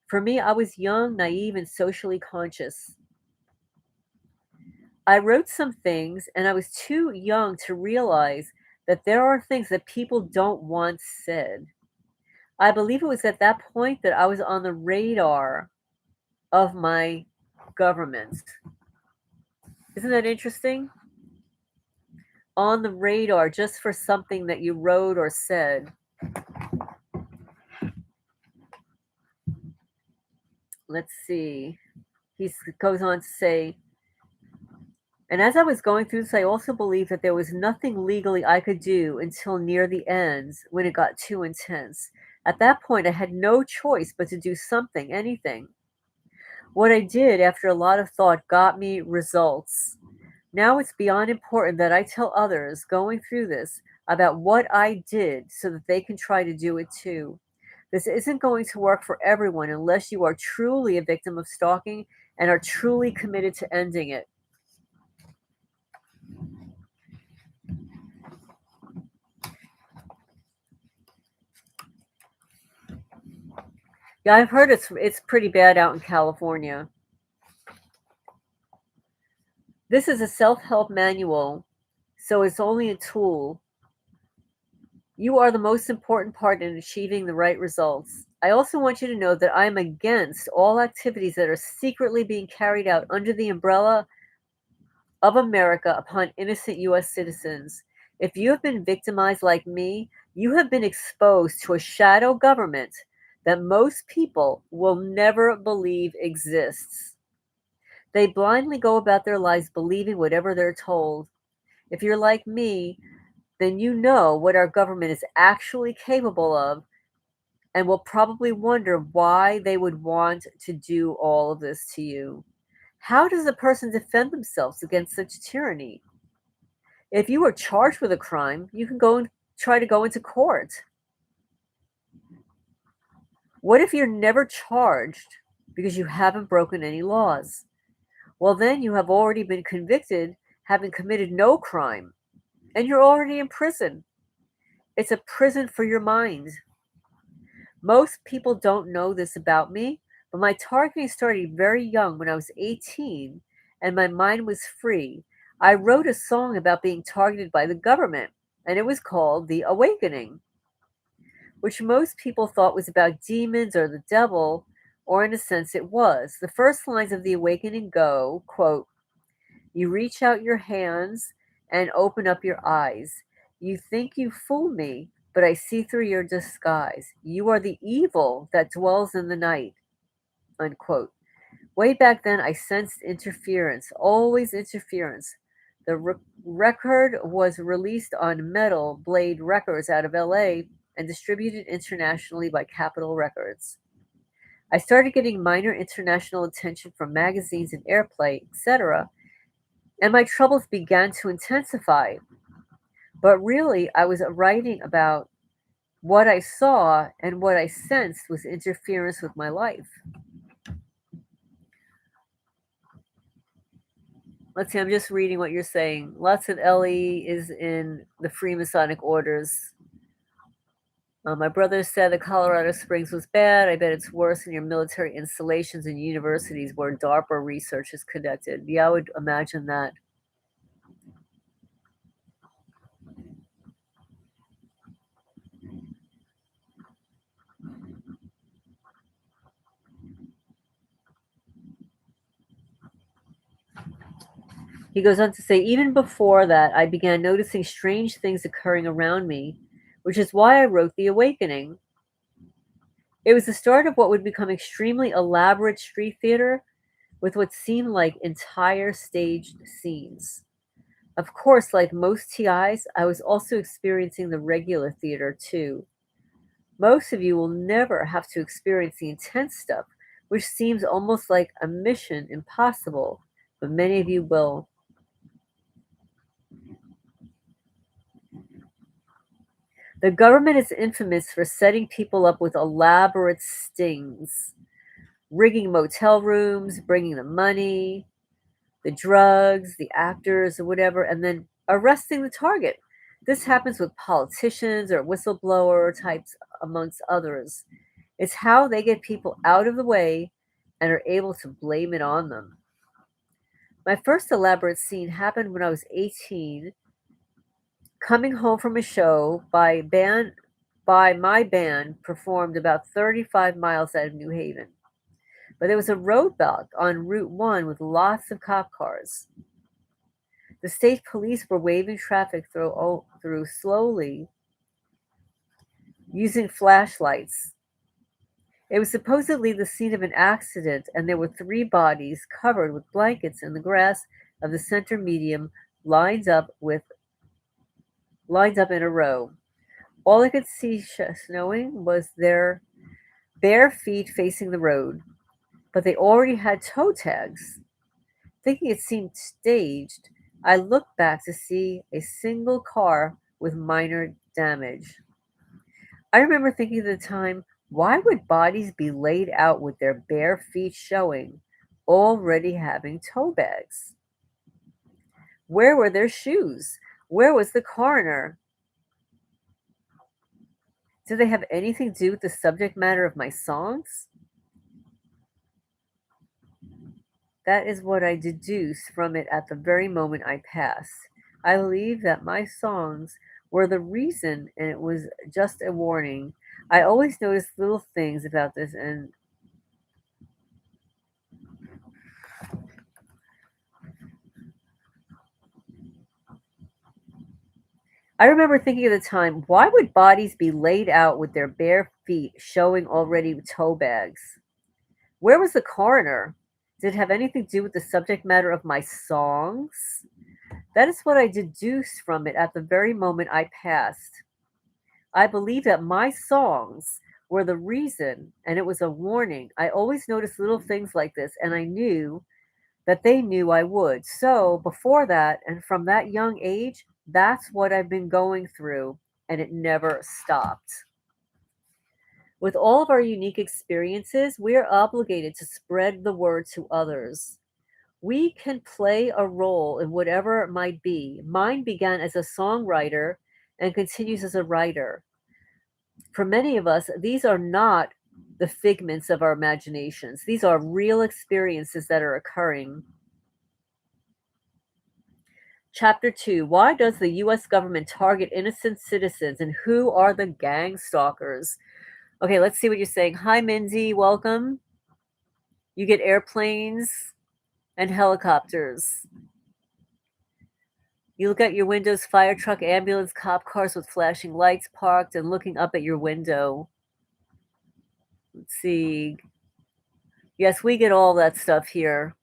For me, I was young, naive, and socially conscious. I wrote some things, and I was too young to realize that there are things that people don't want said. I believe it was at that point that I was on the radar of my government. Isn't that interesting? On the radar just for something that you wrote or said. Let's see. He goes on to say, And as I was going through this, I also believed that there was nothing legally I could do until near the end when it got too intense. At that point, I had no choice but to do something, anything. What I did after a lot of thought got me results. Now it's beyond important that I tell others going through this about what I did so that they can try to do it too. This isn't going to work for everyone unless you are truly a victim of stalking and are truly committed to ending it. Yeah, I've heard it's pretty bad out in California. This is a self-help manual, so it's only a tool. You are the most important part in achieving the right results. I also want you to know that I am against all activities that are secretly being carried out under the umbrella of America upon innocent US citizens. If you have been victimized like me, you have been exposed to a shadow government that most people will never believe exists. They blindly go about their lives believing whatever they're told. If you're like me, then you know what our government is actually capable of and will probably wonder why they would want to do all of this to you. How does a person defend themselves against such tyranny? If you are charged with a crime, you can go and try to go into court. What if you're never charged because you haven't broken any laws? Well, then you have already been convicted, having committed no crime, and you're already in prison. It's a prison for your mind. Most people don't know this about me, but my targeting started very young when I was 18 and my mind was free. I wrote a song about being targeted by the government, and it was called The Awakening, which most people thought was about demons or the devil, or in a sense it was. The first lines of The Awakening go, quote, "You reach out your hands and open up your eyes. You think you fool me, but I see through your disguise. You are the evil that dwells in the night." Unquote. Way back then, I sensed interference, always interference. The record was released on Metal Blade Records out of LA and distributed internationally by Capitol Records. I started getting minor international attention from magazines and airplay, etc., and my troubles began to intensify. But really, I was writing about what I saw and what I sensed was interference with my life. Let's see, I'm just reading what you're saying. Lots of Ellie is in the Freemasonic orders. My brother said that Colorado Springs was bad. I bet it's worse in your military installations and universities where DARPA research is conducted. Yeah, I would imagine that. He goes on to say, even before that, I began noticing strange things occurring around me, which is why I wrote The Awakening. It was the start of what would become extremely elaborate street theater with what seemed like entire staged scenes. Of course, like most TIs, I was also experiencing the regular theater too. Most of you will never have to experience the intense stuff, which seems almost like a mission impossible, but many of you will. The government is infamous for setting people up with elaborate stings, rigging motel rooms, bringing the money, the drugs, the actors, or whatever, and then arresting the target. This happens with politicians or whistleblower types, amongst others. It's how they get people out of the way and are able to blame it on them. My first elaborate scene happened when I was 18, coming home from a show by my band performed about 35 miles out of New Haven. But there was a roadblock on Route 1 with lots of cop cars. The state police were waving traffic through slowly using flashlights. It was supposedly the scene of an accident, and there were three bodies covered with blankets in the grass of the center medium lines up with lines up in a row. All I could see snowing was their bare feet facing the road, but they already had toe tags. Thinking it seemed staged, I looked back to see a single car with minor damage. I remember thinking at the time, why would bodies be laid out with their bare feet showing, already having toe bags? Where were their shoes? Where was the coroner? Did they have anything to do with the subject matter of my songs? That is what I deduced from it at the very moment I passed. I believe that my songs were the reason, and it was just a warning. I always notice little things about this, and I remember thinking at the time, why would bodies be laid out with their bare feet showing already toe bags? Where was the coroner? Did it have anything to do with the subject matter of my songs? That is what I deduced from it at the very moment I passed. I believe that my songs were the reason, and it was a warning. I always noticed little things like this, and I knew that they knew I would. So before that, and from that young age, that's what I've been going through, and it never stopped. With all of our unique experiences, we are obligated to spread the word to others. We can play a role in whatever it might be. Mine began as a songwriter and continues as a writer. For many of us, these are not the figments of our imaginations. These are real experiences that are occurring. Chapter 2. Why does the US government target innocent citizens, and who are the gang stalkers? Okay, let's see what you're saying. Hi, Mindy. Welcome. You get airplanes and helicopters. You look out your windows, fire truck, ambulance, cop cars with flashing lights parked and looking up at your window. Let's see. Yes, we get all that stuff here.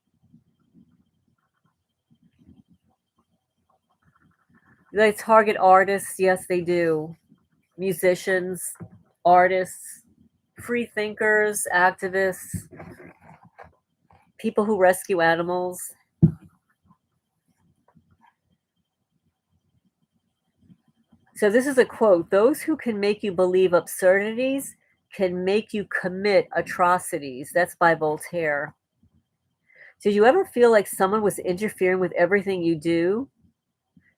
They target artists. Yes, they do. Musicians, artists, free thinkers, activists, people who rescue animals. So this is a quote. Those who can make you believe absurdities can make you commit atrocities. That's by Voltaire. Did you ever feel like someone was interfering with everything you do?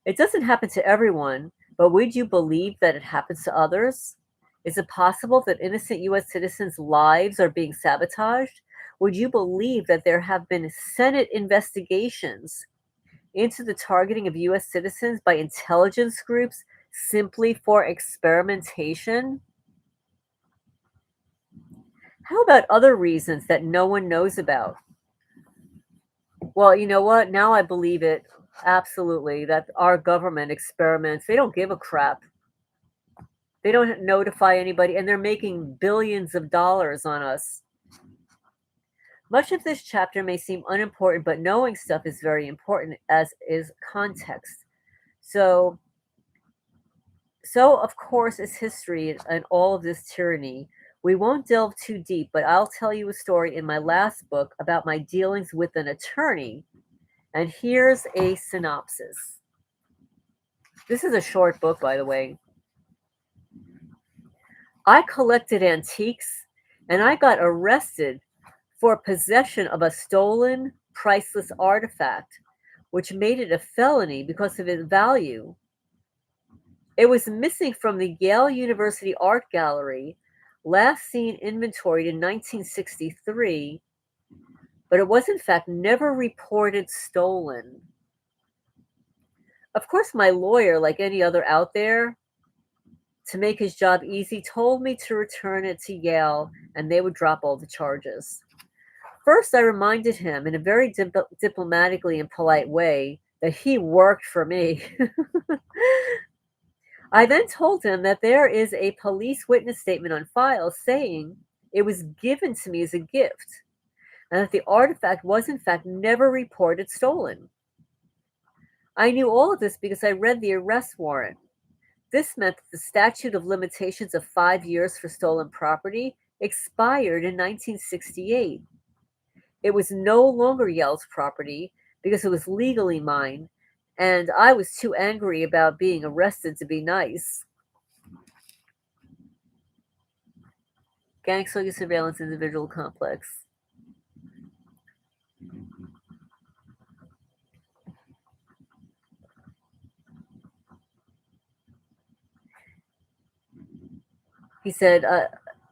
It doesn't happen to everyone, but would you believe that it happens to others? Is it possible that innocent US citizens' lives are being sabotaged? Would you believe that there have been Senate investigations into the targeting of US citizens by intelligence groups simply for experimentation? How about other reasons that no one knows about? Well, you know what? Now I believe it absolutely that our government experiments. They don't give a crap. They don't notify anybody, and they're making billions of dollars on us. Much of this chapter may seem unimportant, but knowing stuff is very important, as is context. So, so of course, is history and all of this tyranny. We won't delve too deep, but I'll tell you a story in my last book about my dealings with an attorney. And here's a synopsis. This is a short book, by the way. I collected antiques, and I got arrested for possession of a stolen, priceless artifact, which made it a felony because of its value. It was missing from the Yale University Art Gallery, last seen inventoried in 1963, but it was in fact never reported stolen. Of course, my lawyer, like any other out there, to make his job easy, told me to return it to Yale and they would drop all the charges. First, I reminded him in a very diplomatically and polite way that he worked for me. I then told him that there is a police witness statement on file saying it was given to me as a gift and that the artifact was in fact never reported stolen. I knew all of this because I read the arrest warrant. This meant that the statute of limitations of 5 years for stolen property expired in 1968. It was no longer Yale's property because it was legally mine, and I was too angry about being arrested to be nice. Gang stalking surveillance individual complex. He said,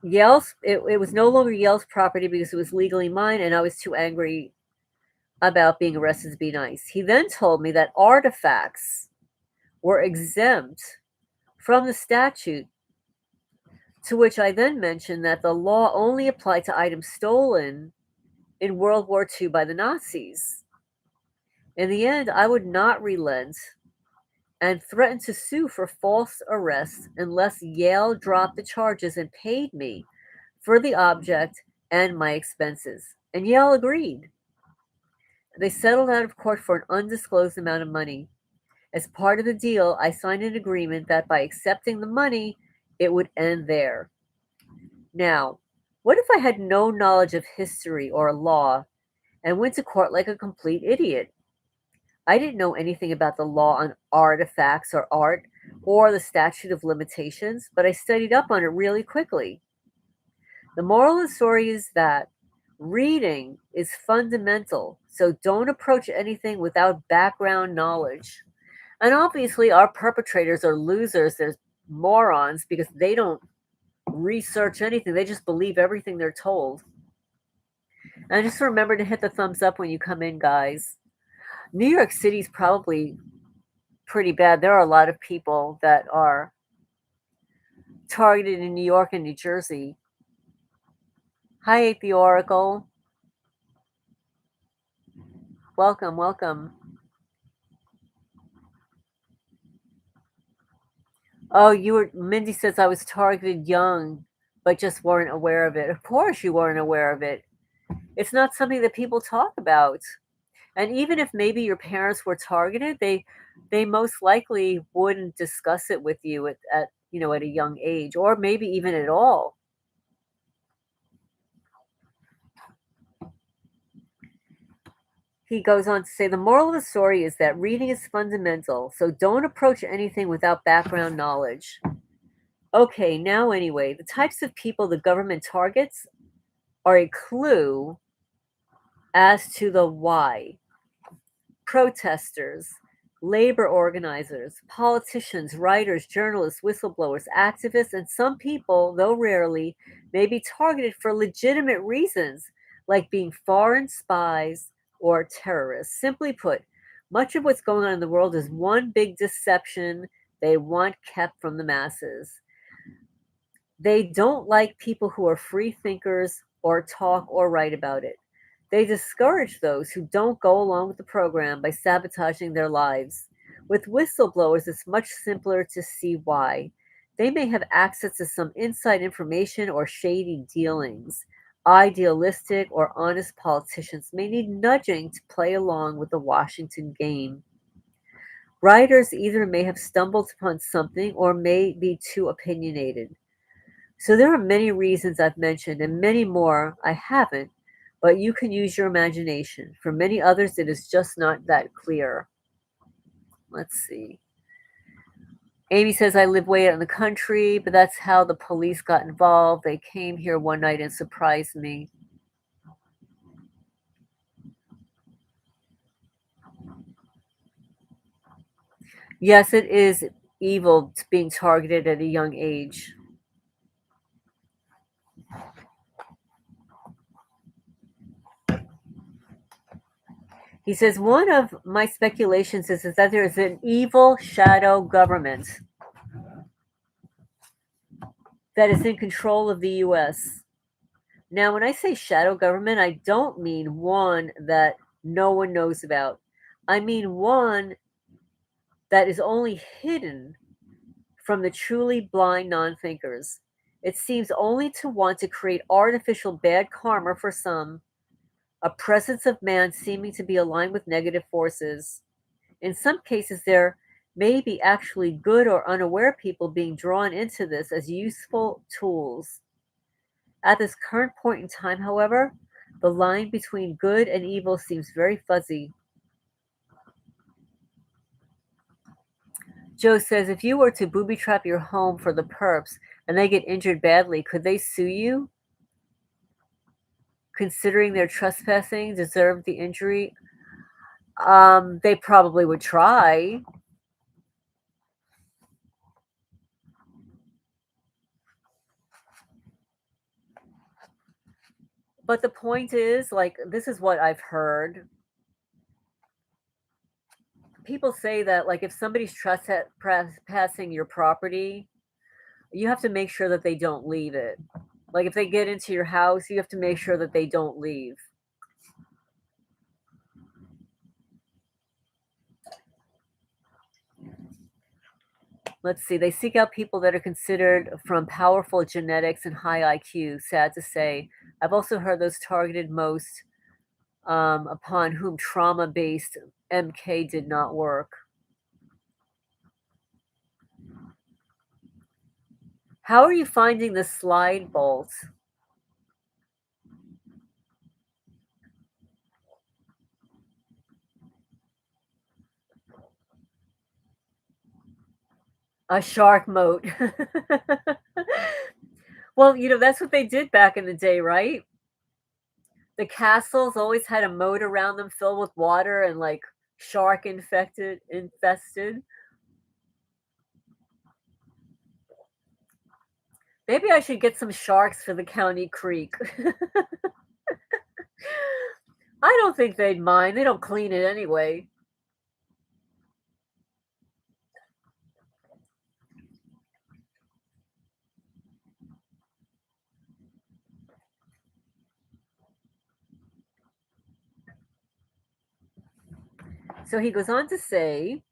it was no longer Yale's property because it was legally mine, and I was too angry about being arrested to be nice. He then told me that artifacts were exempt from the statute, to which I then mentioned that the law only applied to items stolen in World War II by the Nazis. In the end, I would not relent and threatened to sue for false arrest unless Yale dropped the charges and paid me for the object and my expenses. And Yale agreed. They settled out of court for an undisclosed amount of money. As part of the deal, I signed an agreement that by accepting the money, it would end there. Now, what if I had no knowledge of history or law and went to court like a complete idiot? I didn't know anything about the law on artifacts or art or the statute of limitations, but I studied up on it really quickly. The moral of the story is that reading is fundamental, so don't approach anything without background knowledge. And obviously, our perpetrators are losers. They're morons because they don't research anything, they just believe everything they're told. And just remember to hit the thumbs up when you come in, guys. New York City's probably pretty bad. There are a lot of people that are targeted in New York and New Jersey. Hi, Ate the Oracle. Welcome, welcome. Oh, Mindy says I was targeted young, but just weren't aware of it. Of course you weren't aware of it. It's not something that people talk about. And even if maybe your parents were targeted, they most likely wouldn't discuss it with you at a young age, or maybe even at all. He goes on to say the moral of the story is that reading is fundamental, so don't approach anything without background knowledge. Okay, now anyway, the types of people the government targets are a clue as to the why. Protesters, labor organizers, politicians, writers, journalists, whistleblowers, activists, and some people, though rarely, may be targeted for legitimate reasons, like being foreign spies or terrorists. Simply put, much of what's going on in the world is one big deception they want kept from the masses. They don't like people who are free thinkers or talk or write about it. They discourage those who don't go along with the program by sabotaging their lives. With whistleblowers, it's much simpler to see why. They may have access to some inside information or shady dealings. Idealistic or honest politicians may need nudging to play along with the Washington game. Writers either may have stumbled upon something or may be too opinionated. So there are many reasons I've mentioned and many more I haven't, but you can use your imagination. For many others, it is just not that clear. Let's see. Amy says, I live way out in the country, but that's how the police got involved. They came here one night and surprised me. Yes, it is evil being targeted at a young age. He says, one of my speculations is that there is an evil shadow government that is in control of the U.S. Now, when I say shadow government, I don't mean one that no one knows about. I mean one that is only hidden from the truly blind non thinkers. It seems only to want to create artificial bad karma for some, a presence of man seeming to be aligned with negative forces. In some cases, there may be actually good or unaware people being drawn into this as useful tools. At this current point in time, however, the line between good and evil seems very fuzzy. Joe says, if you were to booby trap your home for the perps and they get injured badly, could they sue you? Considering their trespassing deserved the injury? They probably would try. But the point is, like, this is what I've heard. People say that, like, if somebody's trespassing your property, you have to make sure that they don't leave it. Like, if they get into your house, you have to make sure that they don't leave. Let's see, they seek out people that are considered from powerful genetics and high IQ. Sad to say. I've also heard those targeted most upon whom trauma based MK did not work. How are you finding the slide bolt? A shark moat. Well, that's what they did back in the day, right? The castles always had a moat around them filled with water and like shark infested. Maybe I should get some sharks for the county creek. I don't think they'd mind. They don't clean it anyway. So he goes on to say,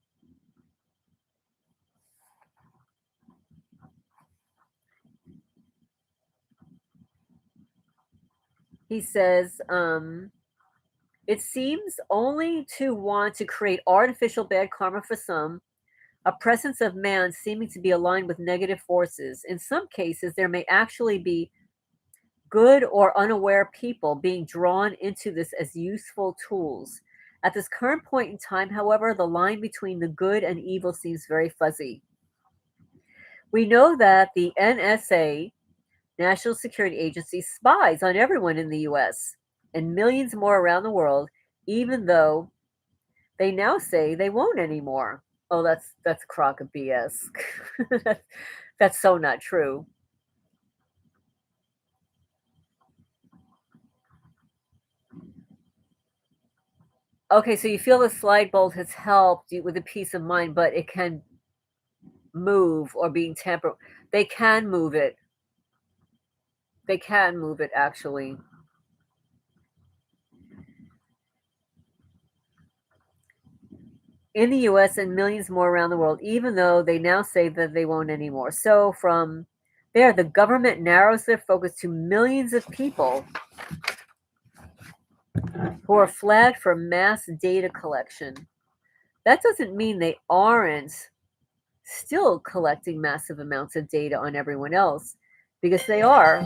he says, it seems only to want to create artificial bad karma for some, a presence of man seeming to be aligned with negative forces. In some cases, there may actually be good or unaware people being drawn into this as useful tools. At this current point in time, however, the line between the good and evil seems very fuzzy. We know that the NSA, National Security Agency, spies on everyone in the US and millions more around the world, even though they now say they won't anymore. Oh, that's a crock of BS. That's so not true. Okay, so you feel the slide bolt has helped you with a peace of mind, but it can move or being tampered. They can move it. They can move it actually. In the US and millions more around the world, even though they now say that they won't anymore. So from there, the government narrows their focus to millions of people who are flagged for mass data collection. That doesn't mean they aren't still collecting massive amounts of data on everyone else, because they are.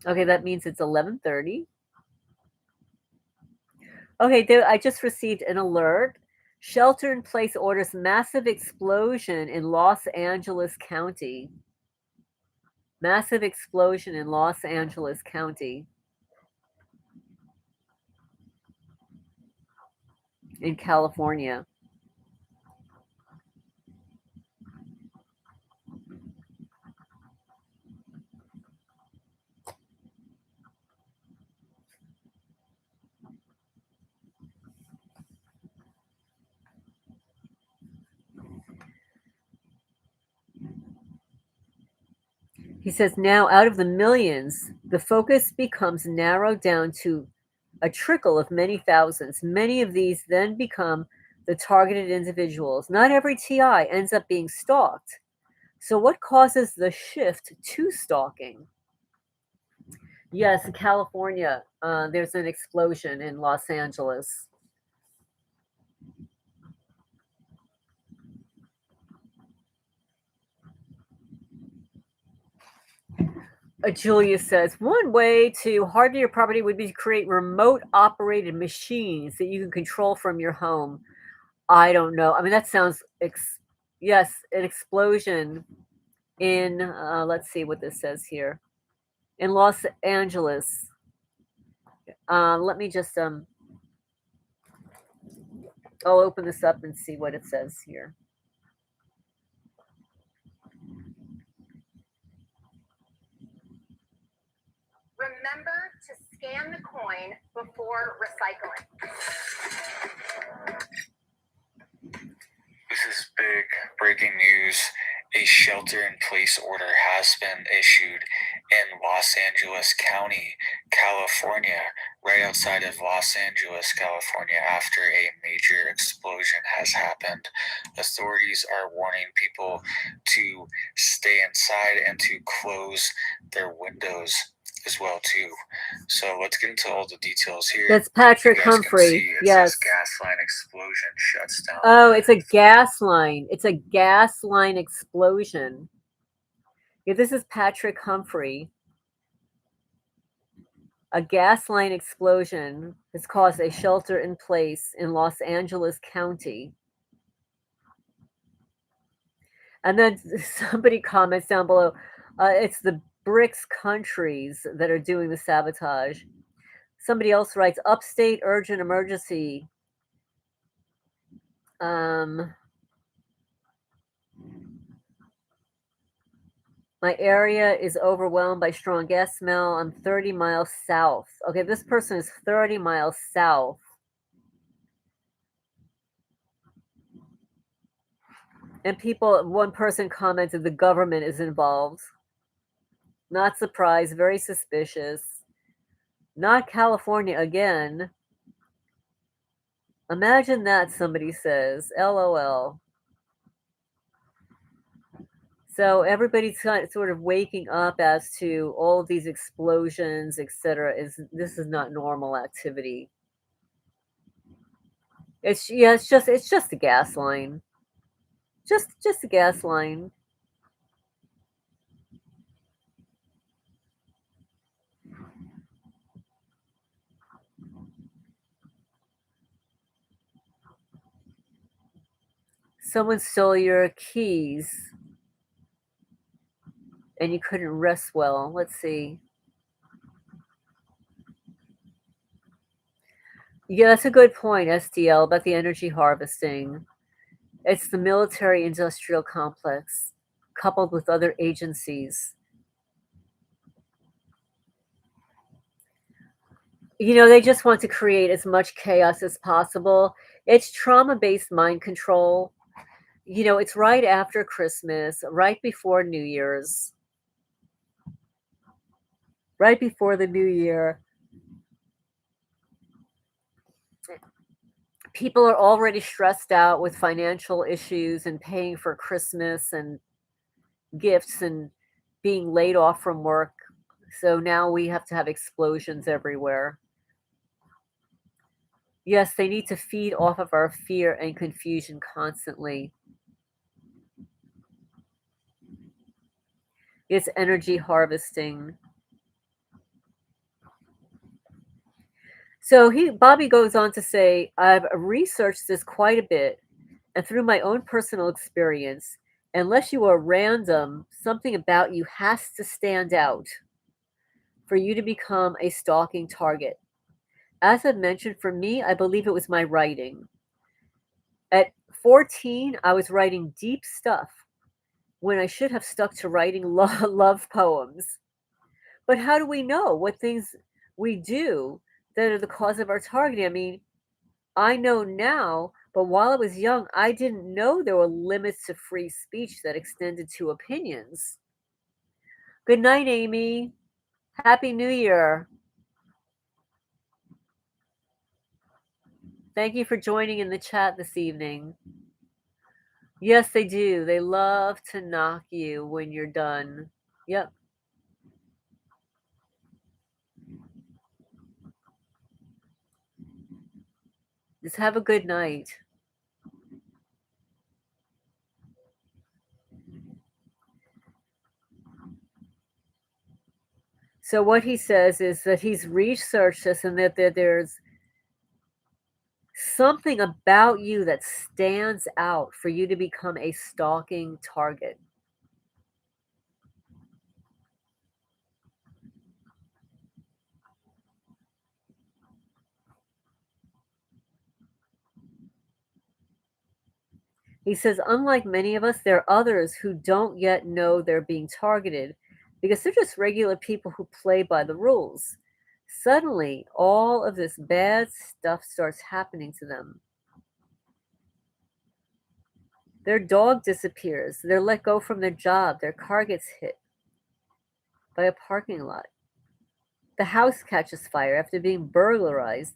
Okay, that means it's 11:30. Okay, I just received an alert. Shelter in place orders massive explosion in Los Angeles County. Massive explosion in Los Angeles County in California. He says now, out of the millions, the focus becomes narrowed down to a trickle of many thousands. Many of these then become the targeted individuals. Not every TI ends up being stalked. So, what causes the shift to stalking? Yes, in California, there's an explosion in Los Angeles. Julia says, one way to harden your property would be to create remote operated machines that you can control from your home. I don't know. I mean, that sounds, yes, an explosion in, let's see what this says here, in Los Angeles. Let me just, I'll open this up and see what it says here. Remember to scan the coin before recycling. This is big breaking news. A shelter-in-place order has been issued in Los Angeles County, California, right outside of Los Angeles, California, after a major explosion has happened. Authorities are warning people to stay inside and to close their windows as well too. So let's get into all the details here. That's Patrick Humphrey. Yes. Gas line explosion shuts down. Oh, it's a gas line. It's a gas line explosion. Yeah, this is Patrick Humphrey. A gas line explosion has caused a shelter in place in Los Angeles County. And then somebody comments down below, it's the BRICS countries that are doing the sabotage. Somebody else writes, upstate urgent emergency. My area is overwhelmed by strong gas smell. I'm 30 miles south. Okay, this person is 30 miles south. And one person commented the government is involved. Not surprised, very suspicious. Not California again. Imagine that, somebody says. LOL. So everybody's sort of waking up as to all of these explosions, etc. This is not normal activity. It's just a gas line. Just a gas line. Someone stole your keys and you couldn't rest well. Let's see. Yeah, that's a good point, STL, about the energy harvesting. It's the military industrial complex coupled with other agencies. They just want to create as much chaos as possible. It's trauma-based mind control. It's right after Christmas, right before New Year's, right before the new year. People are already stressed out with financial issues and paying for Christmas and gifts and being laid off from work. So now we have to have explosions everywhere. Yes, they need to feed off of our fear and confusion constantly. It's energy harvesting. So Bobby goes on to say, I've researched this quite a bit, and through my own personal experience, unless you are random, something about you has to stand out for you to become a stalking target. As I've mentioned, for me, I believe it was my writing. At 14, I was writing deep stuff when I should have stuck to writing love poems. But how do we know what things we do that are the cause of our targeting? I mean, I know now, but while I was young, I didn't know there were limits to free speech that extended to opinions. Good night, Amy. Happy New Year. Thank you for joining in the chat this evening. Yes, they do. They love to knock you when you're done. Yep. Just have a good night. So what he says is that he's researched this and that there's something about you that stands out for you to become a stalking target. He says, unlike many of us, there are others who don't yet know they're being targeted because they're just regular people who play by the rules. Suddenly, all of this bad stuff starts happening to them. Their dog disappears, they're let go from their job, their car gets hit by a parking lot. The house catches fire after being burglarized.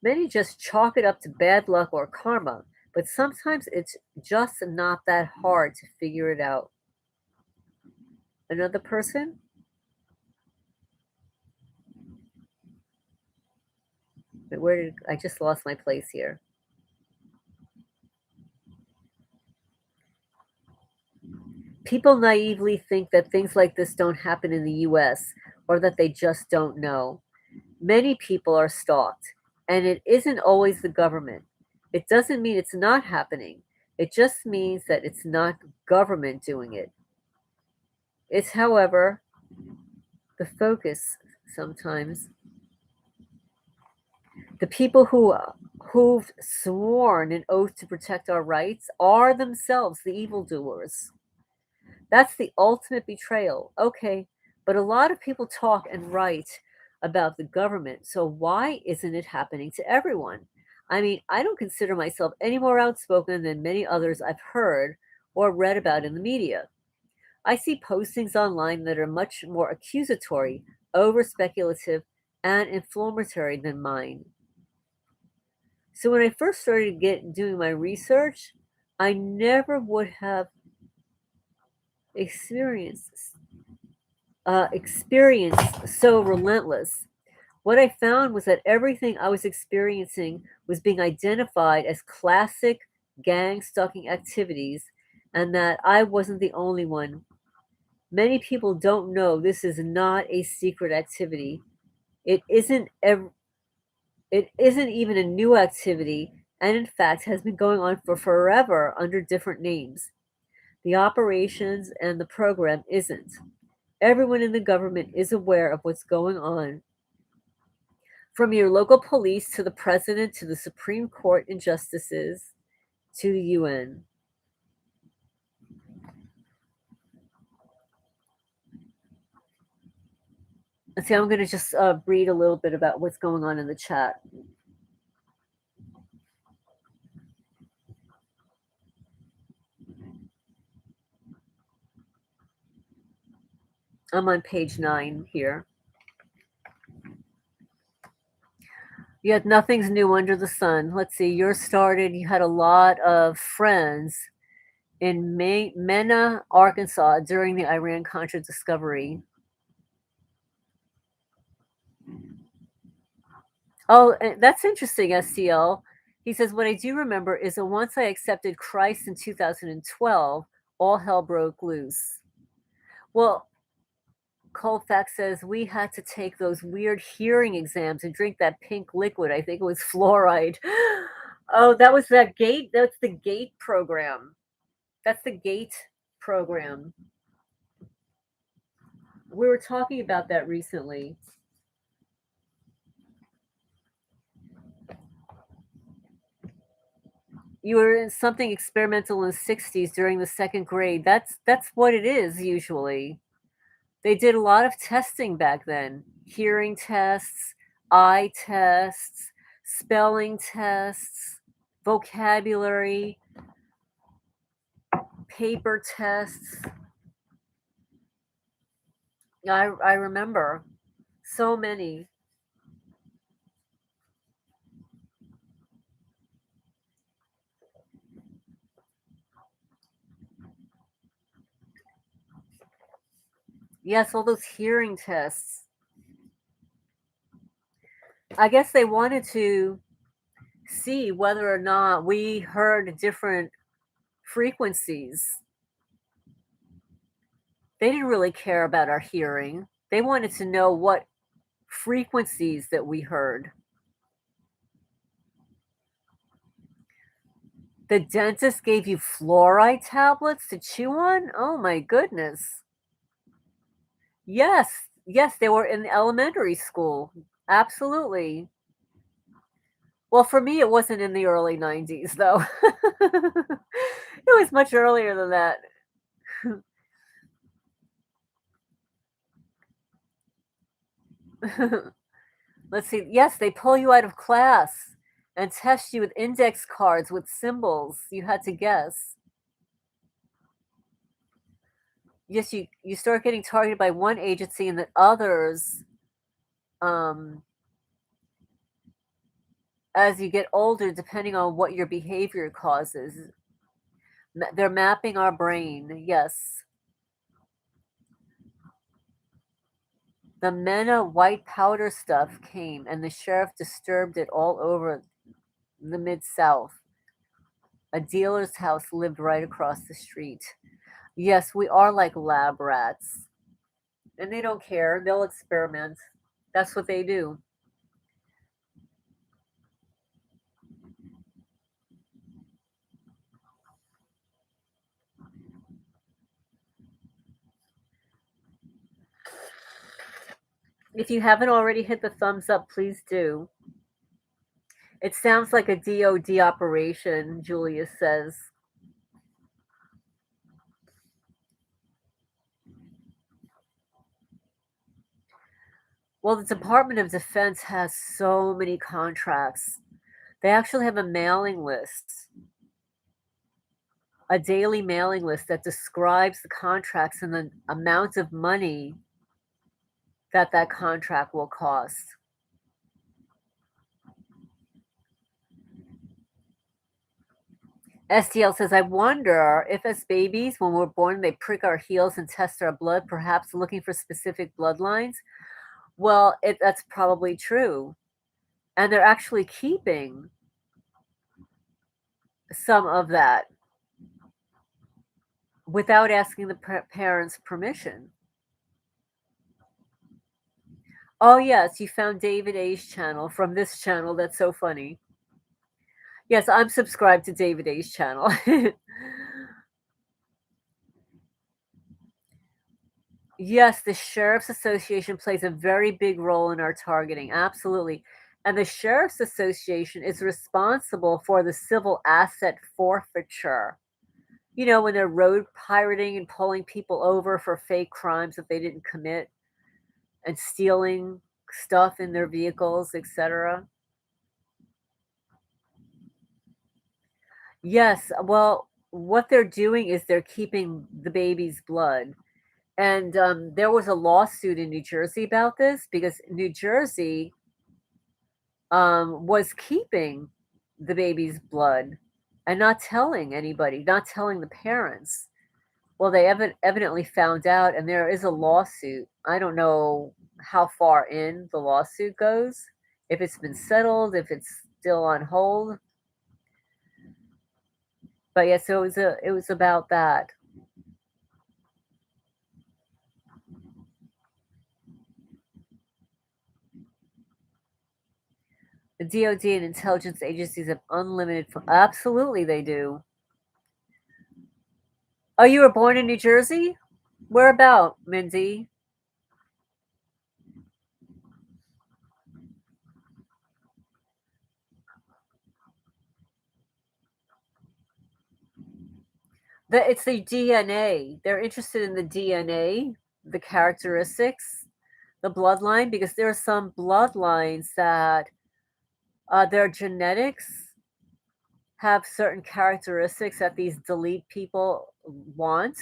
Many just chalk it up to bad luck or karma, but sometimes it's just not that hard to figure it out. Another person? But where did I just lost my place here? People naively think that things like this don't happen in the US or that they just don't know. Many people are stalked, and it isn't always the government. It doesn't mean it's not happening. It just means that it's not government doing it. It's, however, the focus sometimes. The people who've sworn an oath to protect our rights are themselves the evildoers. That's the ultimate betrayal. Okay, but a lot of people talk and write about the government, so why isn't it happening to everyone? I mean, I don't consider myself any more outspoken than many others I've heard or read about in the media. I see postings online that are much more accusatory, over speculative, and inflammatory than mine. So when I first started doing my research, I never would have experienced experience so relentless. What I found was that everything I was experiencing was being identified as classic gang stalking activities, and that I wasn't the only one. Many people don't know this is not a secret activity. It isn't it isn't even a new activity, and in fact has been going on for forever under different names. The operations and the program isn't. Everyone in the government is aware of what's going on, from your local police to the president to the Supreme Court and justices to the UN. And see, I'm going to just read a little bit about what's going on in the chat. I'm on page 9 here. Yet nothing's new under the sun. Let's see, yours started, you had a lot of friends in Mena, Arkansas during the Iran Contra discovery. Oh, that's interesting, STL. He says, what I do remember is that once I accepted Christ in 2012, all hell broke loose. Well, Colfax says we had to take those weird hearing exams and drink that pink liquid. I think it was fluoride. Oh, that was that GATE. That's the GATE program. That's the GATE program. We were talking about that recently. You were in something experimental in the 60s during the second grade. That's what it is usually. They did a lot of testing back then. Hearing tests, eye tests, spelling tests, vocabulary, paper tests. I remember so many. Yes, all those hearing tests. I guess they wanted to see whether or not we heard different frequencies. They didn't really care about our hearing. They wanted to know what frequencies that we heard. The dentist gave you fluoride tablets to chew on? Oh my goodness. Yes, yes, they were in elementary school. Absolutely. Well, for me, it wasn't in the early 90s, though. It was much earlier than that. Let's see. Yes, they pull you out of class and test you with index cards with symbols. You had to guess. Yes, you start getting targeted by one agency and then others, um, as you get older, depending on what your behavior causes. They're mapping our brain. Yes. The Mena white powder stuff came, and the sheriff disturbed it all over the Mid-South. A dealer's house lived right across the street. Yes, we are like lab rats. And they don't care. They'll experiment. That's what they do. If you haven't already hit the thumbs up, please do. It sounds like a DOD operation, Julius says. Well, the Department of Defense has so many contracts. They actually have a mailing list, a daily mailing list that describes the contracts and the amount of money that that contract will cost. STL says, I wonder if as babies, when we're born, they prick our heels and test our blood, perhaps looking for specific bloodlines. Well, that's probably true. And they're actually keeping some of that without asking the parents' permission. Oh, yes, you found David A's channel from this channel. That's so funny. Yes, I'm subscribed to David A's channel. Yes, the Sheriff's Association plays a very big role in our targeting. Absolutely. And the Sheriff's Association is responsible for the civil asset forfeiture. You know, when they're road pirating and pulling people over for fake crimes that they didn't commit and stealing stuff in their vehicles, etc. Yes, well, what they're doing is they're keeping the baby's blood. And there was a lawsuit in New Jersey about this because New Jersey was keeping the baby's blood and not telling anybody, not telling the parents. Well, they evidently found out, and there is a lawsuit. I don't know how far in the lawsuit goes, if it's been settled, if it's still on hold. But yeah, so it was about that. The DoD and intelligence agencies have unlimited. Absolutely, they do. Oh, you were born in New Jersey? Where about, Mindy? It's the DNA. They're interested in the DNA, the characteristics, the bloodline, because there are some bloodlines that their genetics have certain characteristics that these delete people want.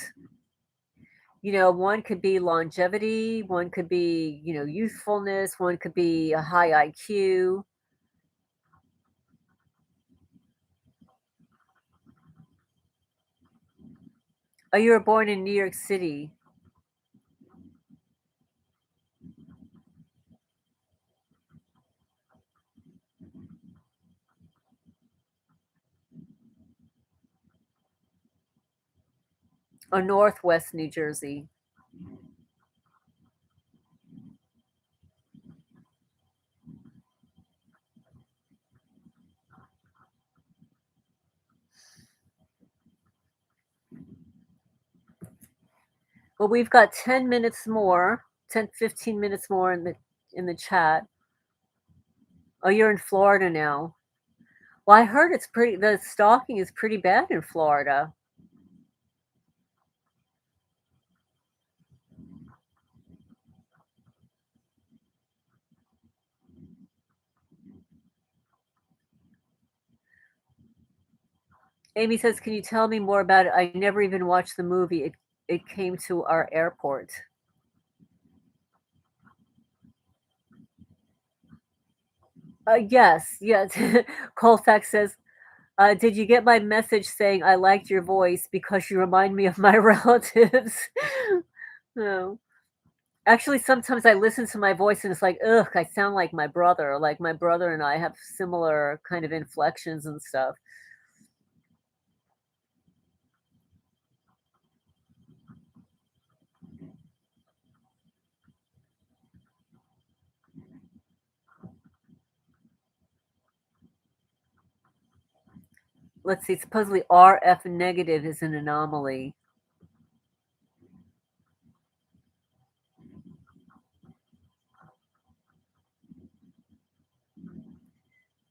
You know, one could be longevity, one could be, youthfulness, one could be a high IQ. Oh, you were born in New York City. Or Northwest New Jersey. Well, we've got 10 minutes more, 10, 15 minutes more in the chat. Oh, you're in Florida now. Well, I heard the stalking is pretty bad in Florida. Amy says, "Can you tell me more about it? I never even watched the movie. It came to our airport." Yes, yes. Colfax says, "Did you get my message saying I liked your voice because you remind me of my relatives?" No. Actually, sometimes I listen to my voice and it's like, ugh, I sound like my brother. Like my brother and I have similar kind of inflections and stuff. Let's see, supposedly RF negative is an anomaly.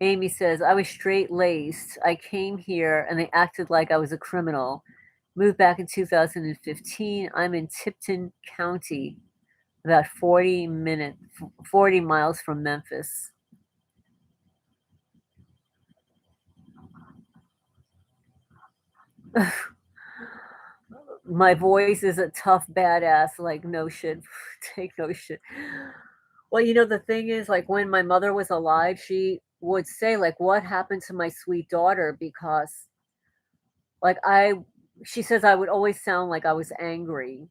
Amy says, I was straight laced. I came here and they acted like I was a criminal. Moved back in 2015. I'm in Tipton County, about 40 miles from Memphis. My voice is a tough badass, like no shit. Take no shit. Well, the thing is, like when my mother was alive, she would say, like, what happened to my sweet daughter? Because like she says I would always sound like I was angry.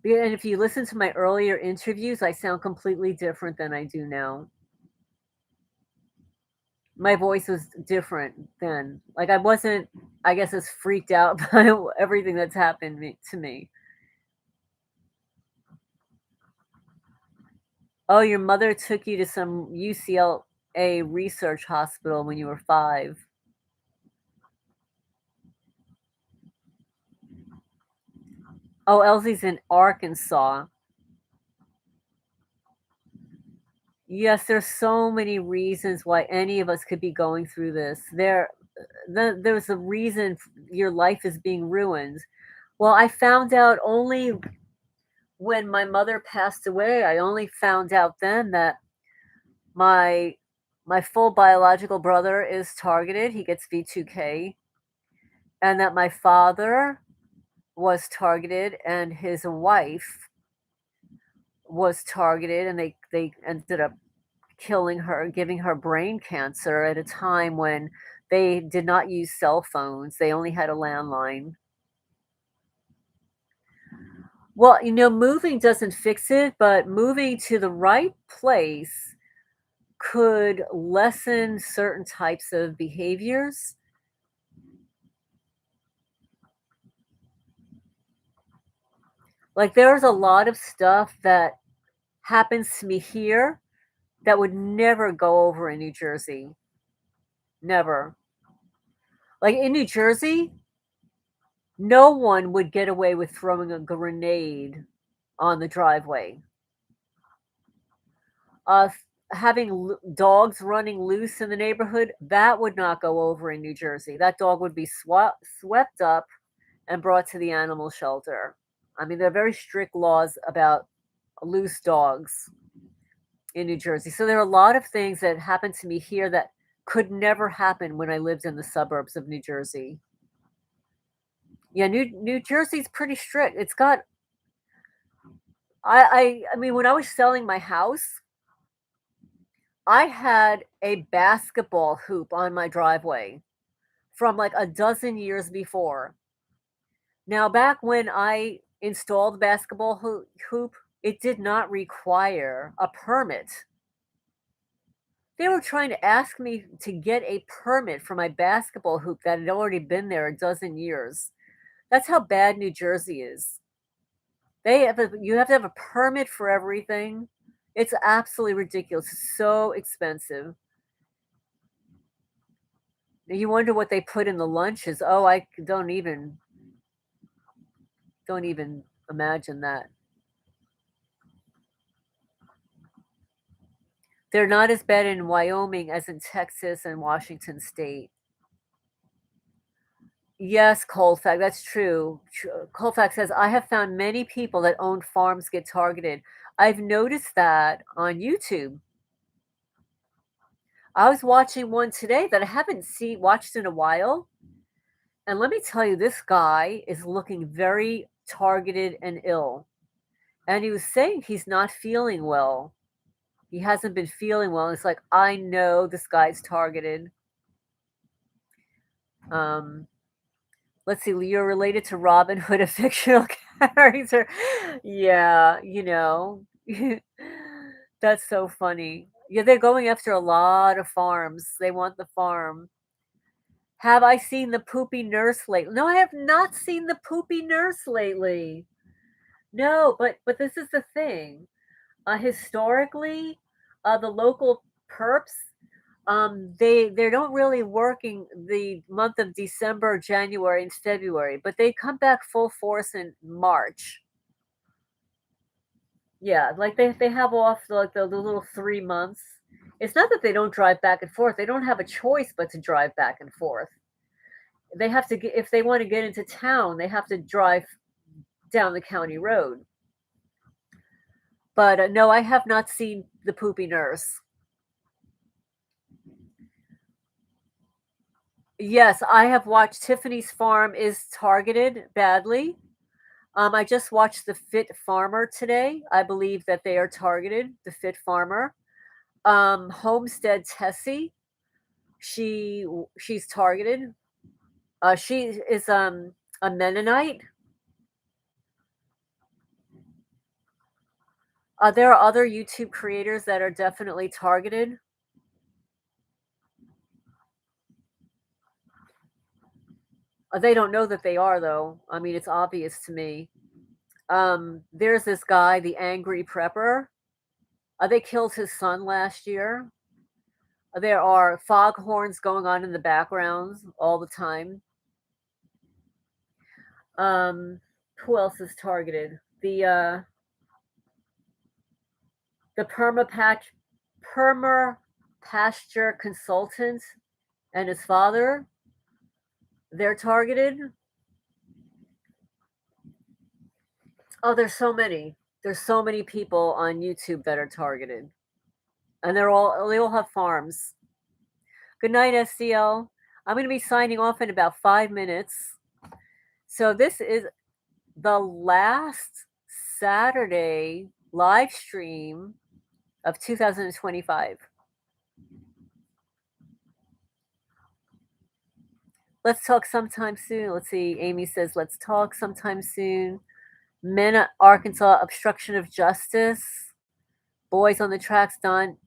Yeah, and if you listen to my earlier interviews, I sound completely different than I do now. My voice was different then. Like I wasn't, I guess, as freaked out by everything that's happened to me. Oh, your mother took you to some UCLA research hospital when you were 5. Oh, Elsie's in Arkansas. Yes, there's so many reasons why any of us could be going through this. There's a reason your life is being ruined. Well, I found out only when my mother passed away. I only found out then that my my full biological brother is targeted. He gets V2K, and that my father was targeted and his wife was targeted, and they ended up killing her, giving her brain cancer at a time when they did not use cell phones. They only had a landline. Well, moving doesn't fix it, but moving to the right place could lessen certain types of behaviors. Like there's a lot of stuff that happens to me here that would never go over in New Jersey. Never. Like in New Jersey, no one would get away with throwing a grenade on the driveway. Uh, Having dogs running loose in the neighborhood, that would not go over in New Jersey. That dog would be swept up and brought to the animal shelter. I mean, there are very strict laws about loose dogs in New Jersey. So there are a lot of things that happen to me here that could never happen when I lived in the suburbs of New Jersey. Yeah, New Jersey's pretty strict. It's got I mean, when I was selling my house, I had a basketball hoop on my driveway from like a dozen years before. Now, back when I installed the basketball hoop, it did not require a permit. They were trying to ask me to get a permit for my basketball hoop that had already been there a dozen years. That's how bad New Jersey is. You have to have a permit for everything. It's absolutely ridiculous. It's so expensive. You wonder what they put in the lunches. Oh, I don't even. Don't even imagine that. They're not as bad in Wyoming as in Texas and Washington State. Yes, Colfax, that's true. Colfax says, I have found many people that own farms get targeted. I've noticed that on YouTube. I was watching one today that I haven't watched in a while. And let me tell you, this guy is looking very targeted and ill. And he was saying he's not feeling well. He hasn't been feeling well. It's like, I know this guy's targeted. Um, let's see, you're related to Robin Hood, a fictional character. Yeah, that's so funny. Yeah, they're going after a lot of farms. They want the farm. Have I seen the poopy nurse lately? No, I have not seen the poopy nurse lately. No, but this is the thing. Historically, the local perps, they don't really working the month of December, January, and February, but they come back full force in March. Yeah, like they have off like the little 3 months. It's not that they don't drive back and forth. They don't have a choice but to drive back and forth. They have to get, if they want to get into town, they have to drive down the county road. But no, I have not seen the poopy nurse. Yes, I have watched Tiffany's Farm is targeted badly. I just watched The Fit Farmer today. I believe that they are targeted, The Fit Farmer. Homestead Tessie, she's targeted. She is a Mennonite. There are other YouTube creators that are definitely targeted. They don't know that they are, though. I mean, it's obvious to me. There's this guy, the Angry Prepper. They killed his son last year. There are foghorns going on in the background all the time. Who else is targeted? The perma pasture consultant and his father. They're targeted. Oh, there's so many. There's so many people on YouTube that are targeted. And they all have farms. Good night, SCL. I'm going to be signing off in about 5 minutes. So this is the last Saturday live stream of 2025. Let's talk sometime soon. Let's see. Amy says, let's talk sometime soon. Mena, Arkansas, obstruction of justice. Boys on the tracks, Don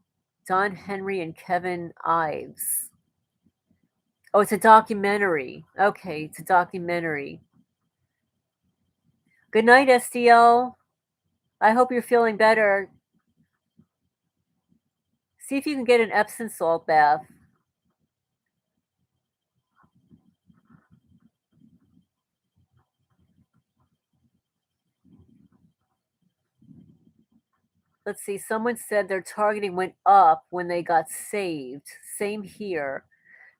Henry and Kevin Ives. Oh, it's a documentary. Okay, it's a documentary. Good night, SDL. I hope you're feeling better. See if you can get an Epsom salt bath. Let's see. Someone said their targeting went up when they got saved. Same here.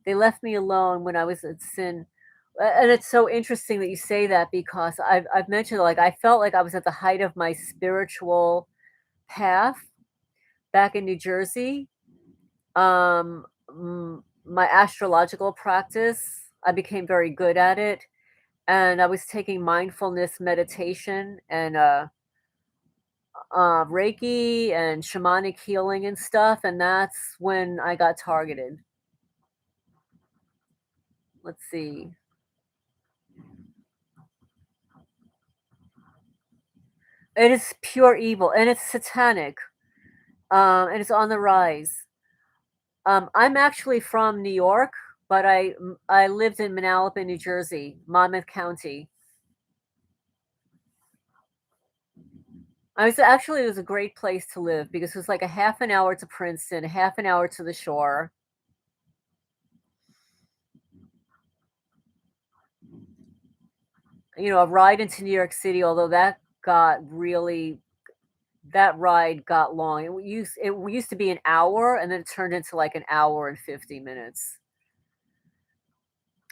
They left me alone when I was in sin. And it's so interesting that you say that because I've mentioned, like, I felt like I was at the height of my spiritual path back in New Jersey. My astrological practice, I became very good at it. And I was taking mindfulness meditation and Reiki and shamanic healing and stuff. And that's when I got targeted. Let's see. It is pure evil and it's satanic. And it's on the rise. I'm actually from New York, but I lived in Manalapan, New Jersey, Monmouth County. It was a great place to live because it was like a half an hour to Princeton, a half an hour to the shore. a ride into New York City, although that ride got long. It used to be an hour, and then it turned into like an hour and 50 minutes.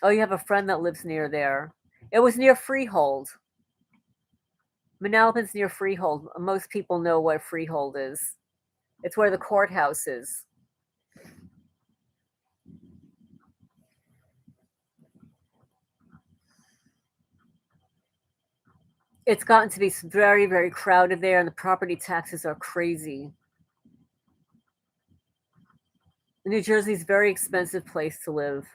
Oh, you have a friend that lives near there. It was near Freehold. Manalapan's near Freehold. Most people know what Freehold is. It's where the courthouse is. It's gotten to be very, very crowded there, and the property taxes are crazy. New Jersey's a very expensive place to live.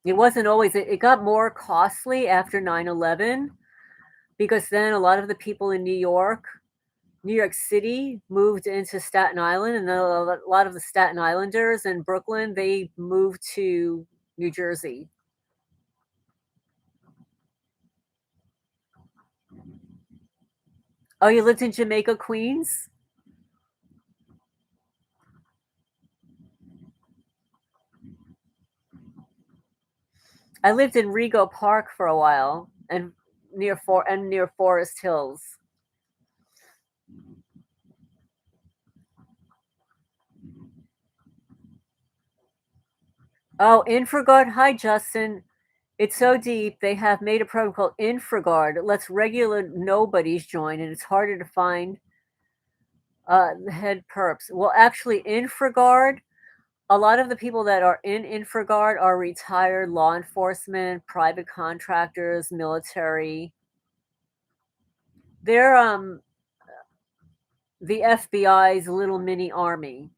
It wasn't always, it got more costly after 9/11 because then a lot of the people in New York City moved into Staten Island, and then a lot of the Staten Islanders in Brooklyn, they moved to New Jersey. Oh, you lived in Jamaica, Queens? I lived in Rego Park for a while, and near Forest Hills. Oh, Infragard. Hi, Justin. It's so deep. They have made a program called Infragard. It lets regular nobodies join, and it's harder to find the head perps. Well, actually, Infragard, a lot of the people that are in Infragard are retired law enforcement, private contractors, military. They're the FBI's little mini army.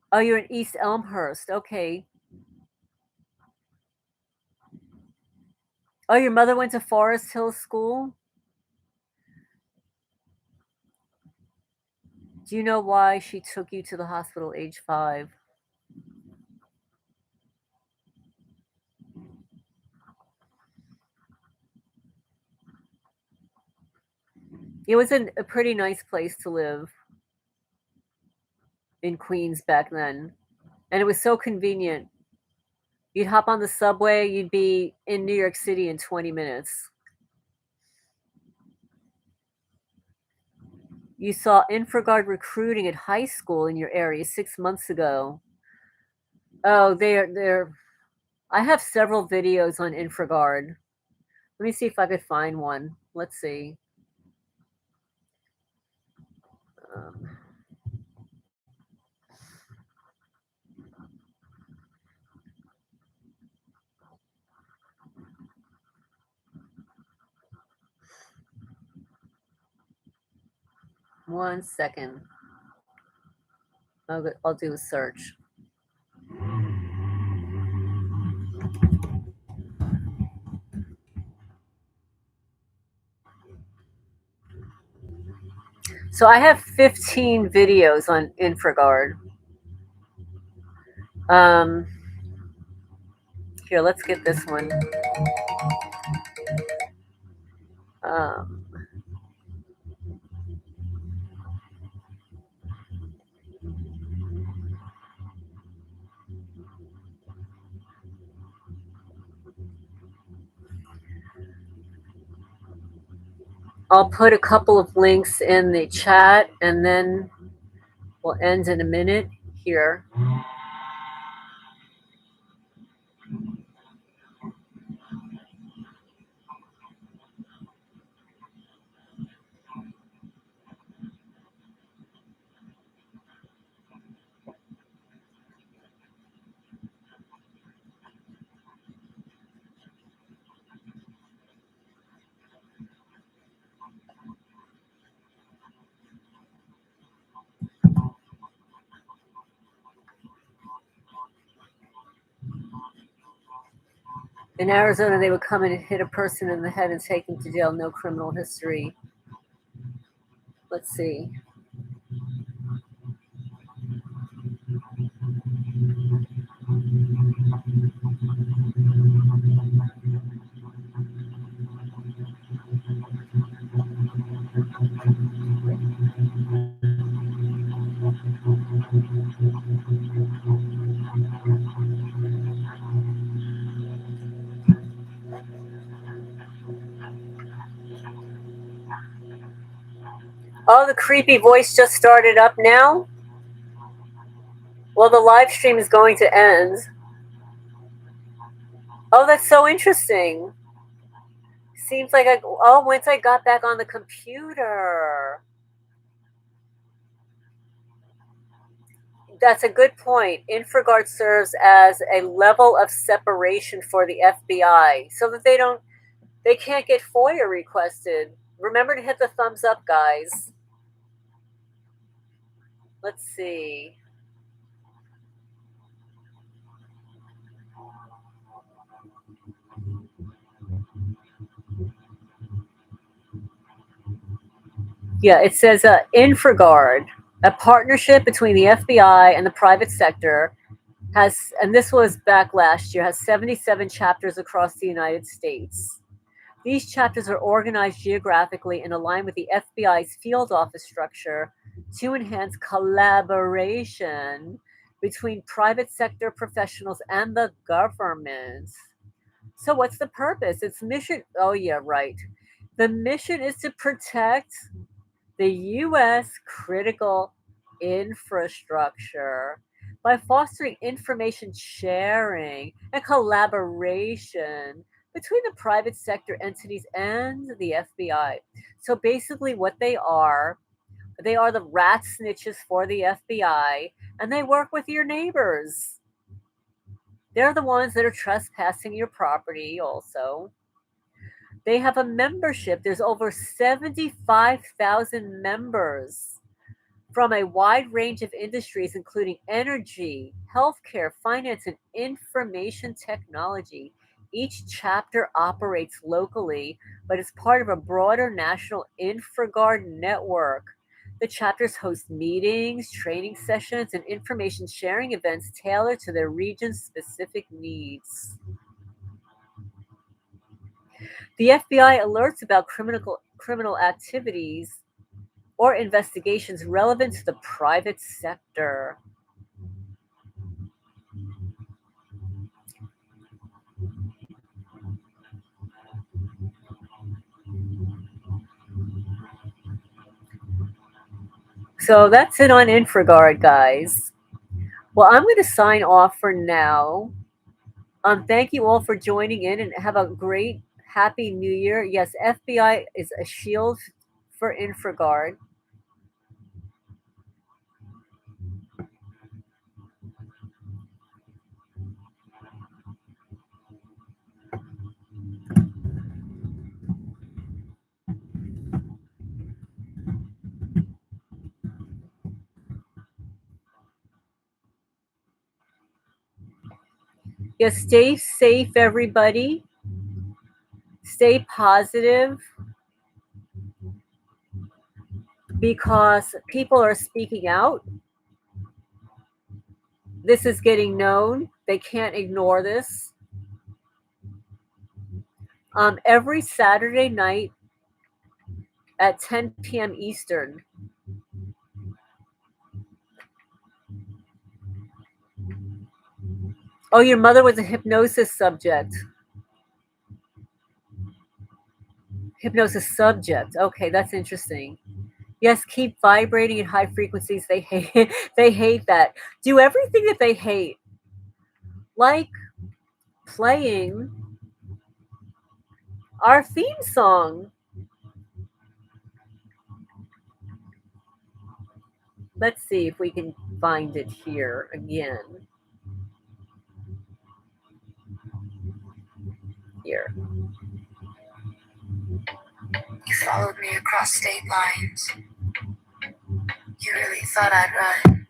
Oh, you're in East Elmhurst. Okay. Oh, your mother went to Forest Hill School? Do you know why she took you to the hospital age 5? It was a pretty nice place to live in Queens back then. And it was so convenient. You'd hop on the subway, you'd be in New York City in 20 minutes. You saw Infragard recruiting at high school in your area 6 months ago. Oh, they're I have several videos on Infragard. Let me see if I could find one. Let's see. Um, 1 second. I'll do a search. So I have 15 videos on Infragard. Here, let's get this one. Um, I'll put a couple of links in the chat, and then we'll end in a minute here. In Arizona, they would come in and hit a person in the head and take him to jail. No criminal history. Let's see. Oh, the creepy voice just started up now? Well, the live stream is going to end. Oh, that's so interesting. Seems like once I got back on the computer. That's a good point. Infragard serves as a level of separation for the FBI so that they can't get FOIA requested. Remember to hit the thumbs up, guys. Let's see. Yeah, it says Infragard, a partnership between the FBI and the private sector, has, and this was back last year, has 77 chapters across the United States. These chapters are organized geographically and aligned with the FBI's field office structure to enhance collaboration between private sector professionals and the government. So, what's the purpose? Its mission, oh, yeah, right. The mission is to protect the U.S. critical infrastructure by fostering information sharing and collaboration between the private sector entities and the FBI. So basically, what they are the rat snitches for the FBI, and they work with your neighbors. They're the ones that are trespassing your property, also. They have a membership. There's over 75,000 members from a wide range of industries, including energy, healthcare, finance, and information technology. Each chapter operates locally, but is part of a broader national Infragard network. The chapters host meetings, training sessions, and information sharing events tailored to their region's specific needs. The FBI alerts about criminal activities or investigations relevant to the private sector. So that's it on Infragard, guys. Well, I'm going to sign off for now. Thank you all for joining in and have a great, happy new year. Yes, FBI is a shield for Infragard. Yes, stay safe, everybody. Stay positive because people are speaking out. This is getting known. They can't ignore this. Every Saturday night at 10 p.m. Eastern. Oh, your mother was a hypnosis subject. Hypnosis subject. Okay, that's interesting. Yes, keep vibrating at high frequencies. They hate they hate that. Do everything that they hate. Like playing our theme song. Let's see if we can find it here again. Here. You followed me across state lines. You really thought I'd run.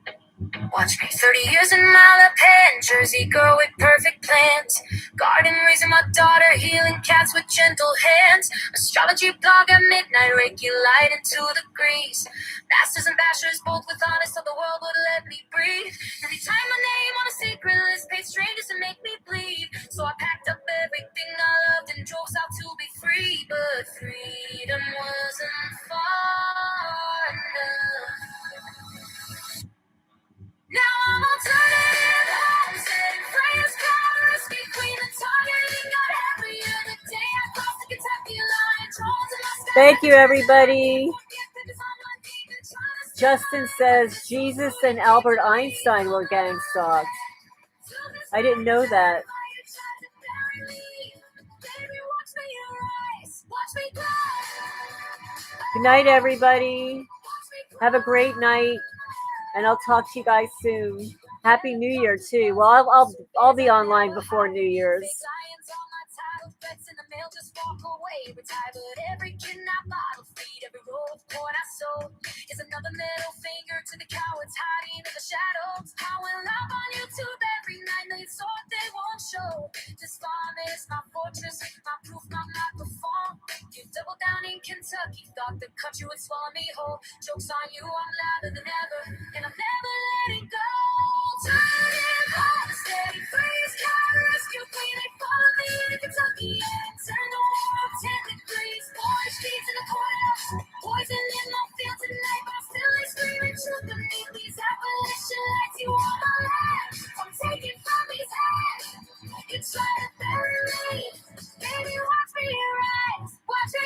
Watch me, 30 years in Malapan, Jersey girl with perfect plans. Garden raising my daughter, healing cats with gentle hands. Astrology blog at midnight, Reiki light into the grease. Masters and bachelors, both with honest, so the world would let me breathe. And they tied my name on a secret list, paid strangers to make me bleed. So I packed up everything I loved and drove south to be free. But freedom wasn't far enough. Now I'm alternative homestead, prayers chorus, big queen of targeting got heavier the day I crossed the Kentucky line. Thank you, everybody. Justin says Jesus and Albert Einstein were gang stalked. I didn't know that. Good night, everybody. Have a great night, and I'll talk to you guys soon. Happy New Year too. Well, I'll be online before New Year's. In the mail, just walk away, retire, but every kid I bottle feed, every roll of corn I sold is another middle finger to the cowards hiding in the shadows. I will love on YouTube every night, they thought they won't show. This farm is my fortress, my proof, my microphone. You double down in Kentucky, thought the country would swallow me whole. Joke's on you, I'm louder than ever, and I'm never letting go. Turning hard, steady, freeze, counter, rescue queen, they follow me to Kentucky.